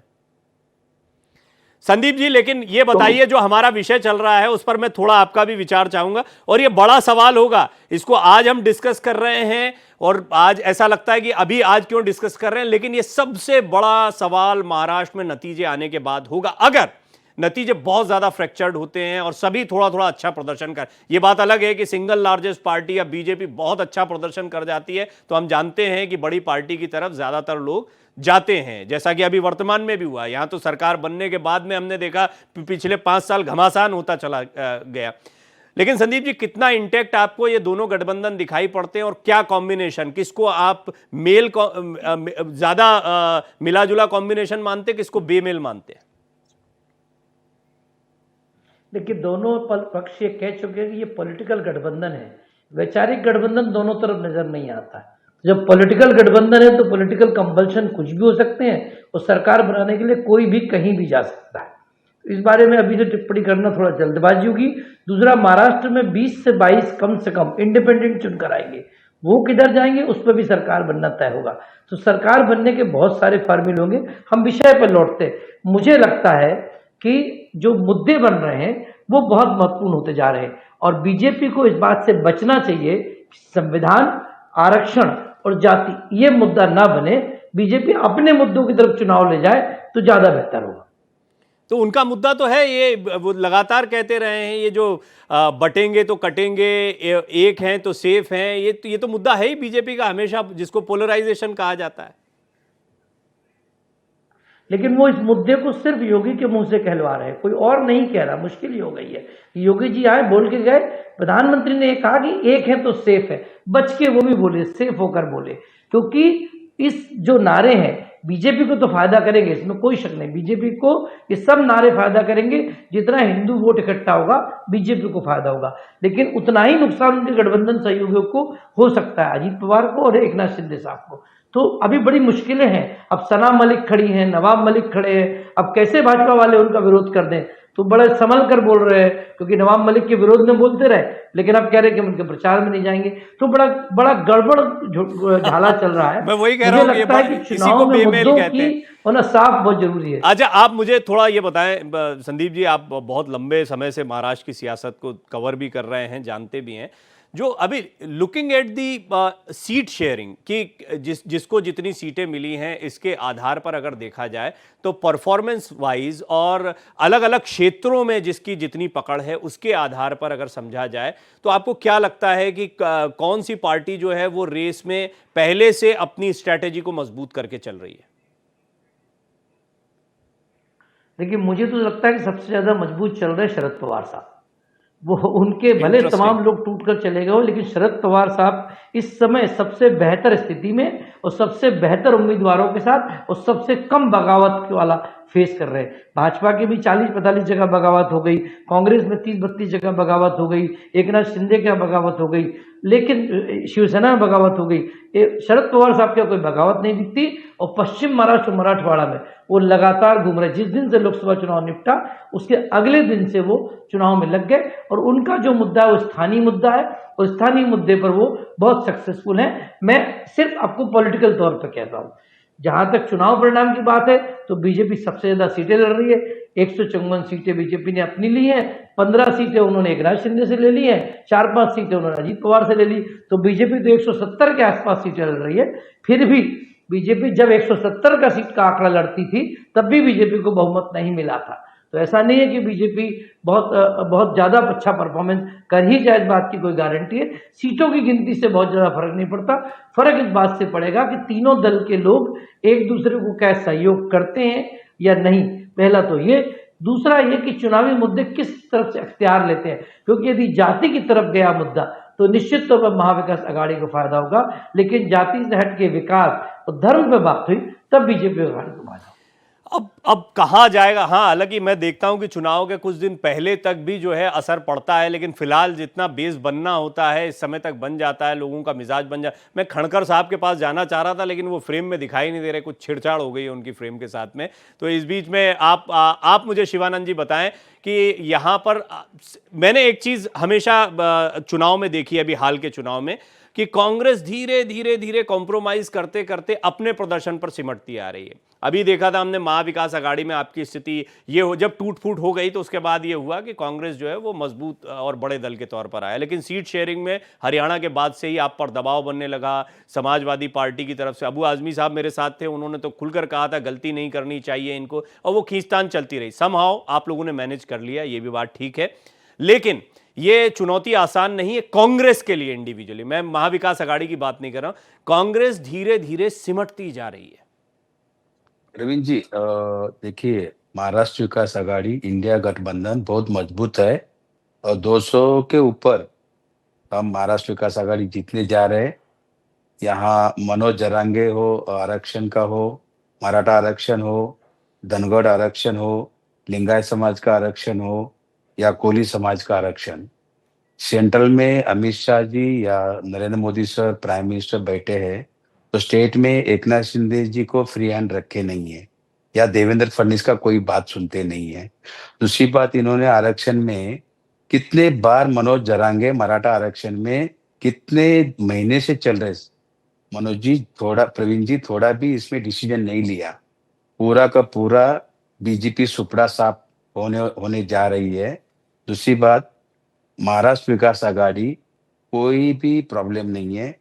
संदीप जी, लेकिन ये बताइए, जो हमारा विषय चल रहा है उस पर मैं थोड़ा आपका भी विचार चाहूंगा, और ये बड़ा सवाल होगा, इसको आज हम डिस्कस कर रहे हैं और आज ऐसा लगता है कि अभी आज क्यों डिस्कस कर रहे हैं, लेकिन ये सबसे बड़ा सवाल महाराष्ट्र में नतीजे आने के बाद होगा। अगर नतीजे बहुत ज्यादा फ्रैक्चर्ड होते हैं और सभी थोड़ा थोड़ा अच्छा प्रदर्शन कर, ये बात अलग है कि सिंगल लार्जेस्ट पार्टी या बीजेपी बहुत अच्छा प्रदर्शन कर जाती है तो हम जानते हैं कि बड़ी पार्टी की तरफ ज्यादातर लोग जाते हैं, जैसा कि अभी वर्तमान में भी हुआ। यहां तो सरकार बनने के बाद में हमने देखा पिछले 5 साल घमासान होता चला गया। लेकिन संदीप जी, कितना इंटैक्ट आपको ये दोनों गठबंधन दिखाई पड़ते हैं और क्या कॉम्बिनेशन, किसको आप मेल ज्यादा मिला जुला कॉम्बिनेशन मानते, किसको बेमेल मानते हैं? देखिए, दोनों पक्ष ये कह चुके हैं कि ये पॉलिटिकल गठबंधन है, वैचारिक गठबंधन दोनों तरफ नजर नहीं आता है। जब पॉलिटिकल गठबंधन है तो पॉलिटिकल कंपल्शन कुछ भी हो सकते हैं और सरकार बनाने के लिए कोई भी कहीं भी जा सकता है। इस बारे में अभी जो टिप्पणी करना थोड़ा जल्दबाजी होगी। दूसरा, महाराष्ट्र में 20 से 22 कम से कम इंडिपेंडेंट चुनकर आएंगे, वो किधर जाएंगे उस पर भी सरकार बनना तय होगा। तो सरकार बनने के बहुत सारे फॉर्मूले होंगे। हम विषय पर लौटते, मुझे लगता है कि जो मुद्दे बन रहे हैं वो बहुत महत्वपूर्ण होते जा रहे हैं और बीजेपी को इस बात से बचना चाहिए कि संविधान, आरक्षण और जाति ये मुद्दा ना बने, बीजेपी अपने मुद्दों की तरफ चुनाव ले जाए तो ज्यादा बेहतर होगा। तो उनका मुद्दा तो है ये, वो लगातार कहते रहे हैं, ये जो बटेंगे तो कटेंगे, एक हैं तो सेफ हैं, ये तो मुद्दा है ही बीजेपी का हमेशा, जिसको पोलराइजेशन कहा जाता है। लेकिन वो इस मुद्दे को सिर्फ योगी के मुंह से कहलवा रहे हैं, कोई और नहीं कह रहा। मुश्किल ही हो गई है। योगी जी आए, बोल के गए, प्रधानमंत्री ने कहा कि एक है तो सेफ है, बच के वो भी बोले, सेफ होकर बोले, क्योंकि इस जो नारे हैं बीजेपी को तो फायदा करेंगे, इसमें कोई शक नहीं। बीजेपी को ये सब नारे फायदा करेंगे, जितना हिंदू वोट इकट्ठा होगा बीजेपी को फायदा होगा, लेकिन उतना ही नुकसान उनके गठबंधन सहयोगियों को हो सकता है, अजीत पवार को और एकनाथ शिंदे साहब को। तो अभी बड़ी मुश्किलें हैं। अब सना मलिक खड़ी हैं, नवाब मलिक खड़े हैं, अब कैसे भाजपा वाले उनका विरोध कर दें? तो बड़े संभल कर बोल रहे हैं, क्योंकि नवाब मलिक के विरोध में बोलते रहे, लेकिन अब कह रहे हैं कि उनके प्रचार में नहीं जाएंगे। तो बड़ा गड़बड़ झाला चल रहा है। मैं वही कह रहा हूं, लगता है कि चुनाव में मुद्दों की होना साफ बहुत जरूरी है। अच्छा, आप मुझे थोड़ा ये बताएं संदीप जी, आप बहुत लंबे समय से महाराष्ट्र की सियासत को कवर भी कर रहे हैं, जानते भी हैं, जो अभी looking at the seat sharing कि जिसको जितनी सीटें मिली हैं इसके आधार पर अगर देखा जाए तो परफॉर्मेंस वाइज और अलग अलग क्षेत्रों में जिसकी जितनी पकड़ है उसके आधार पर अगर समझा जाए तो आपको क्या लगता है कि कौन सी पार्टी जो है वो रेस में पहले से अपनी स्ट्रैटेजी को मजबूत करके चल रही है? देखिए, मुझे तो लगता है कि सबसे ज्यादा मजबूत चल रहे शरद पवार साहब। वो उनके भले तमाम लोग टूट कर चले गए, लेकिन शरद पवार साहब इस समय सबसे बेहतर स्थिति में और सबसे बेहतर उम्मीदवारों के साथ और सबसे कम बगावत वाला फेस कर रहे हैं। भाजपा की भी 40-45 जगह बगावत हो गई, कांग्रेस में 30-32 जगह बगावत हो गई, एकनाथ शिंदे की बगावत हो गई, लेकिन शिवसेना में बगावत हो गई। शरद पवार साहब की कोई बगावत नहीं दिखती और पश्चिम महाराष्ट्र मराठवाड़ा में वो लगातार घूम रहे। जिस दिन से लोकसभा चुनाव निपटा उसके अगले दिन से वो चुनाव में लग गए और उनका जो मुद्दा है वो स्थानीय मुद्दा है और स्थानीय मुद्दे पर वो बहुत सक्सेसफुल हैं। मैं सिर्फ आपको पॉलिटिकल तौर पर कहता हूँ, जहां तक चुनाव परिणाम की बात है तो बीजेपी सबसे ज्यादा सीटें लड़ रही है। 154 सीटें बीजेपी ने अपनी ली हैं, 15 सीटें उन्होंने एकनाथ शिंदे से ले ली हैं, 4-5 सीटें उन्होंने अजीत पवार से ले ली। तो बीजेपी तो 170 के आसपास सीटें लड़ रही है। फिर भी बीजेपी जब 170 का सीट का आंकड़ा लड़ती थी तब भी बीजेपी को बहुमत नहीं मिला था। तो ऐसा नहीं है कि बीजेपी बहुत ज्यादा अच्छा परफॉर्मेंस कर ही जाए, इस बात की कोई गारंटी है। सीटों की गिनती से बहुत ज्यादा फर्क नहीं पड़ता। फर्क इस बात से पड़ेगा कि तीनों दल के लोग एक दूसरे को क्या सहयोग करते हैं या नहीं, पहला तो ये। दूसरा ये कि चुनावी मुद्दे किस तरफ से अख्तियार लेते हैं, क्योंकि यदि जाति की तरफ गया मुद्दा तो निश्चित तौर पर महाविकास आघाड़ी को फायदा होगा, लेकिन जाति से हट के विकास और धर्म पे बात हुई तब बीजेपी आघाड़ी को फायदा। अब कहाँ जाएगा। हाँ, हालांकि मैं देखता हूं कि चुनाव के कुछ दिन पहले तक भी जो है असर पड़ता है, लेकिन फिलहाल जितना बेस बनना होता है इस समय तक बन जाता है, लोगों का मिजाज बन जाता है। मैं खड़कर साहब के पास जाना चाह रहा था लेकिन वो फ्रेम में दिखाई नहीं दे रहे, कुछ छेड़छाड़ हो गई है उनकी फ्रेम के साथ में। तो इस बीच में आप मुझे शिवानंद जी बताएं कि यहाँ पर मैंने एक चीज़ हमेशा चुनाव में देखी है, अभी हाल के चुनाव में, कि कांग्रेस धीरे धीरे धीरे कॉम्प्रोमाइज करते करते अपने प्रदर्शन पर सिमटती आ रही है। अभी देखा था हमने महाविकास आघाड़ी में आपकी स्थिति ये हो, जब टूट फूट हो गई तो उसके बाद ये हुआ कि कांग्रेस जो है वो मजबूत और बड़े दल के तौर पर आया। लेकिन सीट शेयरिंग में हरियाणा के बाद से ही आप पर दबाव बनने लगा समाजवादी पार्टी की तरफ से। अबू आजमी साहब मेरे साथ थे, उन्होंने तो खुलकर कहा था गलती नहीं करनी चाहिए इनको, और वो खींचतान चलती रही। समहाउ आप लोगों ने मैनेज कर लिया, ये भी बात ठीक है। लेकिन ये चुनौती आसान नहीं है कांग्रेस के लिए इंडिविजुअली। मैं महाविकास आघाड़ी की बात नहीं कर रहा हूं, कांग्रेस धीरे धीरे सिमटती जा रही है। रविंद्र जी, देखिए, महाराष्ट्र विकास आघाड़ी इंडिया गठबंधन बहुत मजबूत है और 200 के ऊपर हम महाराष्ट्र विकास आघाड़ी जीतने जा रहे हैं। यहाँ मनोज जरांगे हो, आरक्षण का हो, मराठा आरक्षण हो, धनगढ़ आरक्षण हो, लिंगायत समाज का आरक्षण हो या कोली समाज का आरक्षण, सेंट्रल में अमित शाह जी या Narendra Modi sir prime minister बैठे हैं तो स्टेट में एकनाथ शिंदे जी को फ्री हैंड रखे नहीं है या देवेंद्र फडणवीस का कोई बात सुनते नहीं है। दूसरी बात, इन्होंने आरक्षण में कितने बार मनोज जरांगे मराठा आरक्षण में कितने महीने से चल रहे, मनोज जी थोड़ा, प्रवीण जी थोड़ा भी इसमें डिसीजन नहीं लिया। पूरा का पूरा बीजेपी सुपड़ा साफ होने जा रही है। दूसरी बात, महाराष्ट्र विकास आघाड़ी कोई भी प्रॉब्लम नहीं है,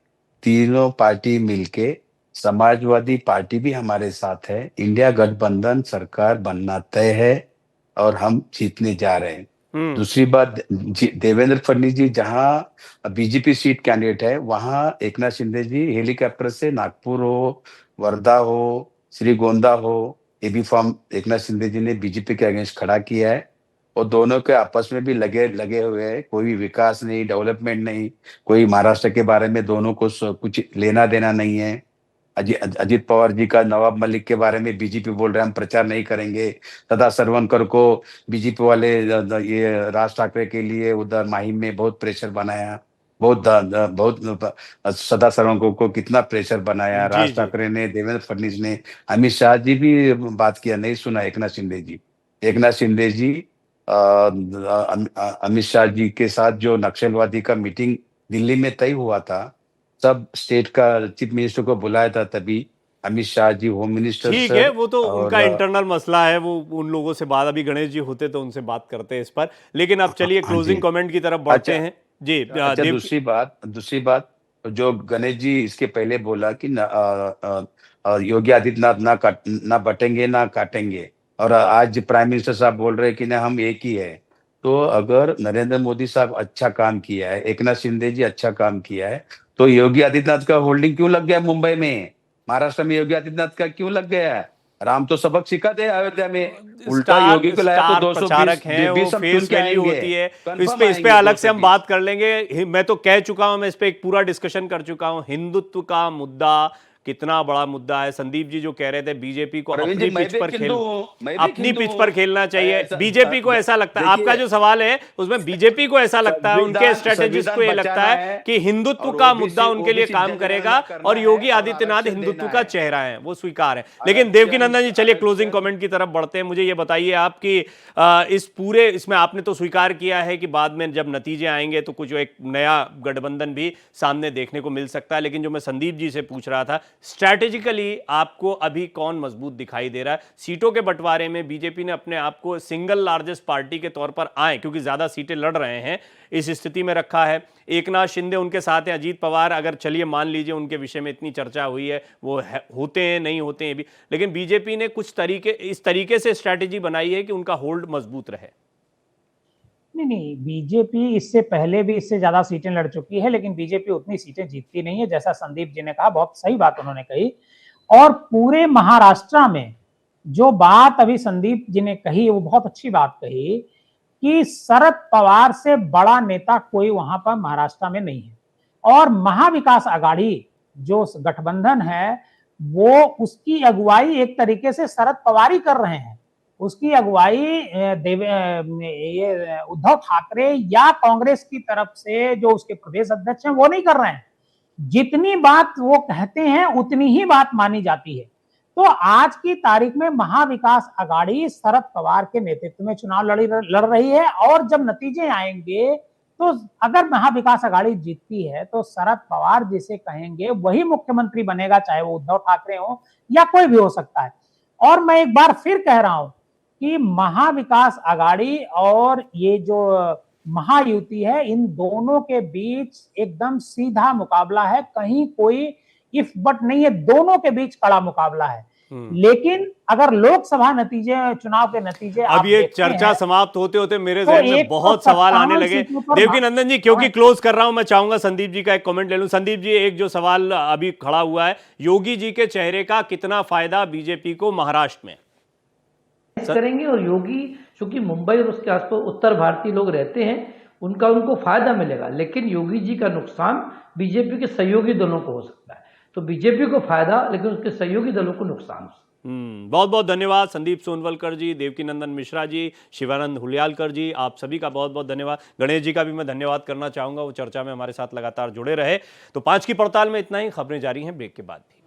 तीनों पार्टी मिलके, समाजवादी पार्टी भी हमारे साथ है, इंडिया गठबंधन सरकार बनना तय है और हम जीतने जा रहे हैं। दूसरी बात, देवेंद्र फडणवीस जी जहां बीजेपी सीट कैंडिडेट है वहां एकनाथ शिंदे जी हेलीकॉप्टर से नागपुर हो, वर्धा हो, श्रीगोंदा हो, ये भी फॉर्म एकनाथ शिंदे जी ने बीजेपी के अगेंस्ट खड़ा किया है और दोनों के आपस में भी लगे हुए हैं। कोई विकास नहीं, डेवलपमेंट नहीं, कोई महाराष्ट्र के बारे में दोनों को कुछ लेना देना नहीं है। अजीत पवार जी का नवाब मलिक के बारे में बीजेपी बोल रहे हैं हम प्रचार नहीं करेंगे। सदा सरवनकर को बीजेपी वाले ये राज ठाकरे के लिए उधर माहिम में बहुत प्रेशर बनाया, बहुत सदा सरवनकर को कितना प्रेशर बनाया राज ठाकरे ने, देवेंद्र फडणवीस ने, अमित शाह जी भी बात किया, नहीं सुना एकनाथ शिंदे जी। एकनाथ शिंदे जी अमित शाह जी के साथ जो नक्सलवादी का मीटिंग दिल्ली में तय हुआ था, सब स्टेट का चीफ मिनिस्टर को बुलाया था, तभी अमित शाह जी, होम मिनिस्टर, ठीक है, वो तो उनका इंटरनल मसला है, वो उन लोगों से बात, अभी गणेश जी होते तो उनसे बात करते हैं इस पर। लेकिन अब चलिए क्लोजिंग कमेंट की तरफ बढ़ते हैं जी। अच्छा, दूसरी बात जो गणेश जी इसके पहले बोला कि योगी आदित्यनाथ ना बटेंगे ना काटेंगे, और आज प्राइम मिनिस्टर साहब बोल रहे हैं कि ना हम एक ही है। तो अगर नरेंद्र मोदी साहब अच्छा काम किया है, एकनाथ शिंदे जी अच्छा काम किया है, तो योगी आदित्यनाथ का होल्डिंग क्यों लग गया मुंबई में? महाराष्ट्र में योगी आदित्यनाथ का क्यों लग गया है? राम तो सबक सिखाते हैं अयोध्या में, उल्टा योगी को लाया तो 220 है, वो फेस वैल्यू होती है। तो इस पे अलग से हम बात कर लेंगे। मैं तो कह चुका हूं, मैं इस पे एक पूरा डिस्कशन कर चुका हूं। हिंदुत्व का मुद्दा कितना बड़ा मुद्दा है। संदीप जी जो कह रहे थे बीजेपी को प्रवीण जी, अपनी मैं पिच भी पर हिंदू हूं, मैं भी अपनी हिंदू पिच हूं। पर खेलना चाहिए। ऐसा- बीजेपी को ऐसा लगता है, देखिए, आपका जो सवाल है उसमें बीजेपी को ऐसा लगता है, उनके स्ट्रेटेजिस्ट को ये लगता है कि हिंदुत्व और का OBC मुद्दा उनके लिए काम करेगा और योगी आदित्यनाथ हिंदुत्व का चेहरा है, वो स्वीकार है। लेकिन देवकीनंदन जी, चलिए क्लोजिंग कमेंट की तरफ बढ़ते हैं। मुझे ये बताइए आप कि इस पूरे इसमें आपने तो स्वीकार किया है कि बाद में जब नतीजे आएंगे तो कुछ एक नया गठबंधन भी सामने देखने को मिल सकता है, लेकिन जो मैं संदीप जी से पूछ रहा था, स्ट्रैटेजिकली आपको अभी कौन मजबूत दिखाई दे रहा है? सीटों के बंटवारे में बीजेपी ने अपने आप को सिंगल लार्जेस्ट पार्टी के तौर पर आए, क्योंकि ज्यादा सीटें लड़ रहे हैं, इस स्थिति में रखा है। एकनाथ शिंदे उनके साथ हैं, अजीत पवार अगर चलिए मान लीजिए उनके विषय में इतनी चर्चा हुई है, वो होते हैं नहीं होते हैं भी, लेकिन बीजेपी ने कुछ इस तरीके से स्ट्रैटेजी बनाई है कि उनका होल्ड मजबूत रहे। नहीं, बीजेपी इससे पहले भी इससे ज्यादा सीटें लड़ चुकी है, लेकिन बीजेपी उतनी सीटें जीतती नहीं है, जैसा संदीप जी ने कहा, बहुत सही बात उन्होंने कही। और पूरे महाराष्ट्र में जो बात अभी संदीप जी ने कही, वो बहुत अच्छी बात कही कि शरद पवार से बड़ा नेता कोई वहां पर महाराष्ट्र में नहीं है। और महाविकास आघाड़ी जो गठबंधन है, वो उसकी अगुवाई एक तरीके से शरद पवार ही कर रहे हैं। उसकी अगुवाई ये उद्धव ठाकरे या कांग्रेस की तरफ से जो उसके प्रदेश अध्यक्ष हैं वो नहीं कर रहे हैं। जितनी बात वो कहते हैं उतनी ही बात मानी जाती है। तो आज की तारीख में महाविकास आघाड़ी शरद पवार के नेतृत्व में चुनाव लड़ रही है, और जब नतीजे आएंगे तो अगर महाविकास आघाड़ी जीतती है तो शरद पवार जिसे कहेंगे वही मुख्यमंत्री बनेगा, चाहे वो उद्धव ठाकरे हो या कोई भी हो सकता है। और मैं एक बार फिर कह रहा हूं कि महाविकास आघाड़ी और ये जो महायुति है, इन दोनों के बीच एकदम सीधा मुकाबला है, कहीं कोई इफ बट नहीं है, दोनों के बीच कड़ा मुकाबला है। लेकिन अगर लोकसभा नतीजे, चुनाव के नतीजे अब ये चर्चा समाप्त होते होते मेरे जहन में बहुत सवाल आने लगे। देवकीनंदन जी, क्योंकि क्लोज कर रहा हूं, मैं चाहूंगा संदीप जी का एक कमेंट ले लूं। संदीप जी, एक जो सवाल अभी खड़ा हुआ है, योगी जी के चेहरे का कितना फायदा बीजेपी को महाराष्ट्र में करेंगे? और योगी चूंकि मुंबई और उसके आसपास उत्तर भारतीय लोग रहते हैं, उनको फायदा मिलेगा, लेकिन योगी जी का नुकसान बीजेपी के सहयोगी दलों को हो सकता है। तो बीजेपी को फायदा, लेकिन उसके सहयोगी दलों को नुकसान। बहुत बहुत धन्यवाद संदीप सोनवलकर जी, देवकीनंदन मिश्रा जी, शिवानंद हुलियालकर जी, आप सभी का बहुत बहुत धन्यवाद। गणेश जी का भी मैं धन्यवाद करना चाहूंगा, वो चर्चा में हमारे साथ लगातार जुड़े रहे। तो 5 की पड़ताल में इतना ही, खबरें जारी हैं ब्रेक के बाद भी।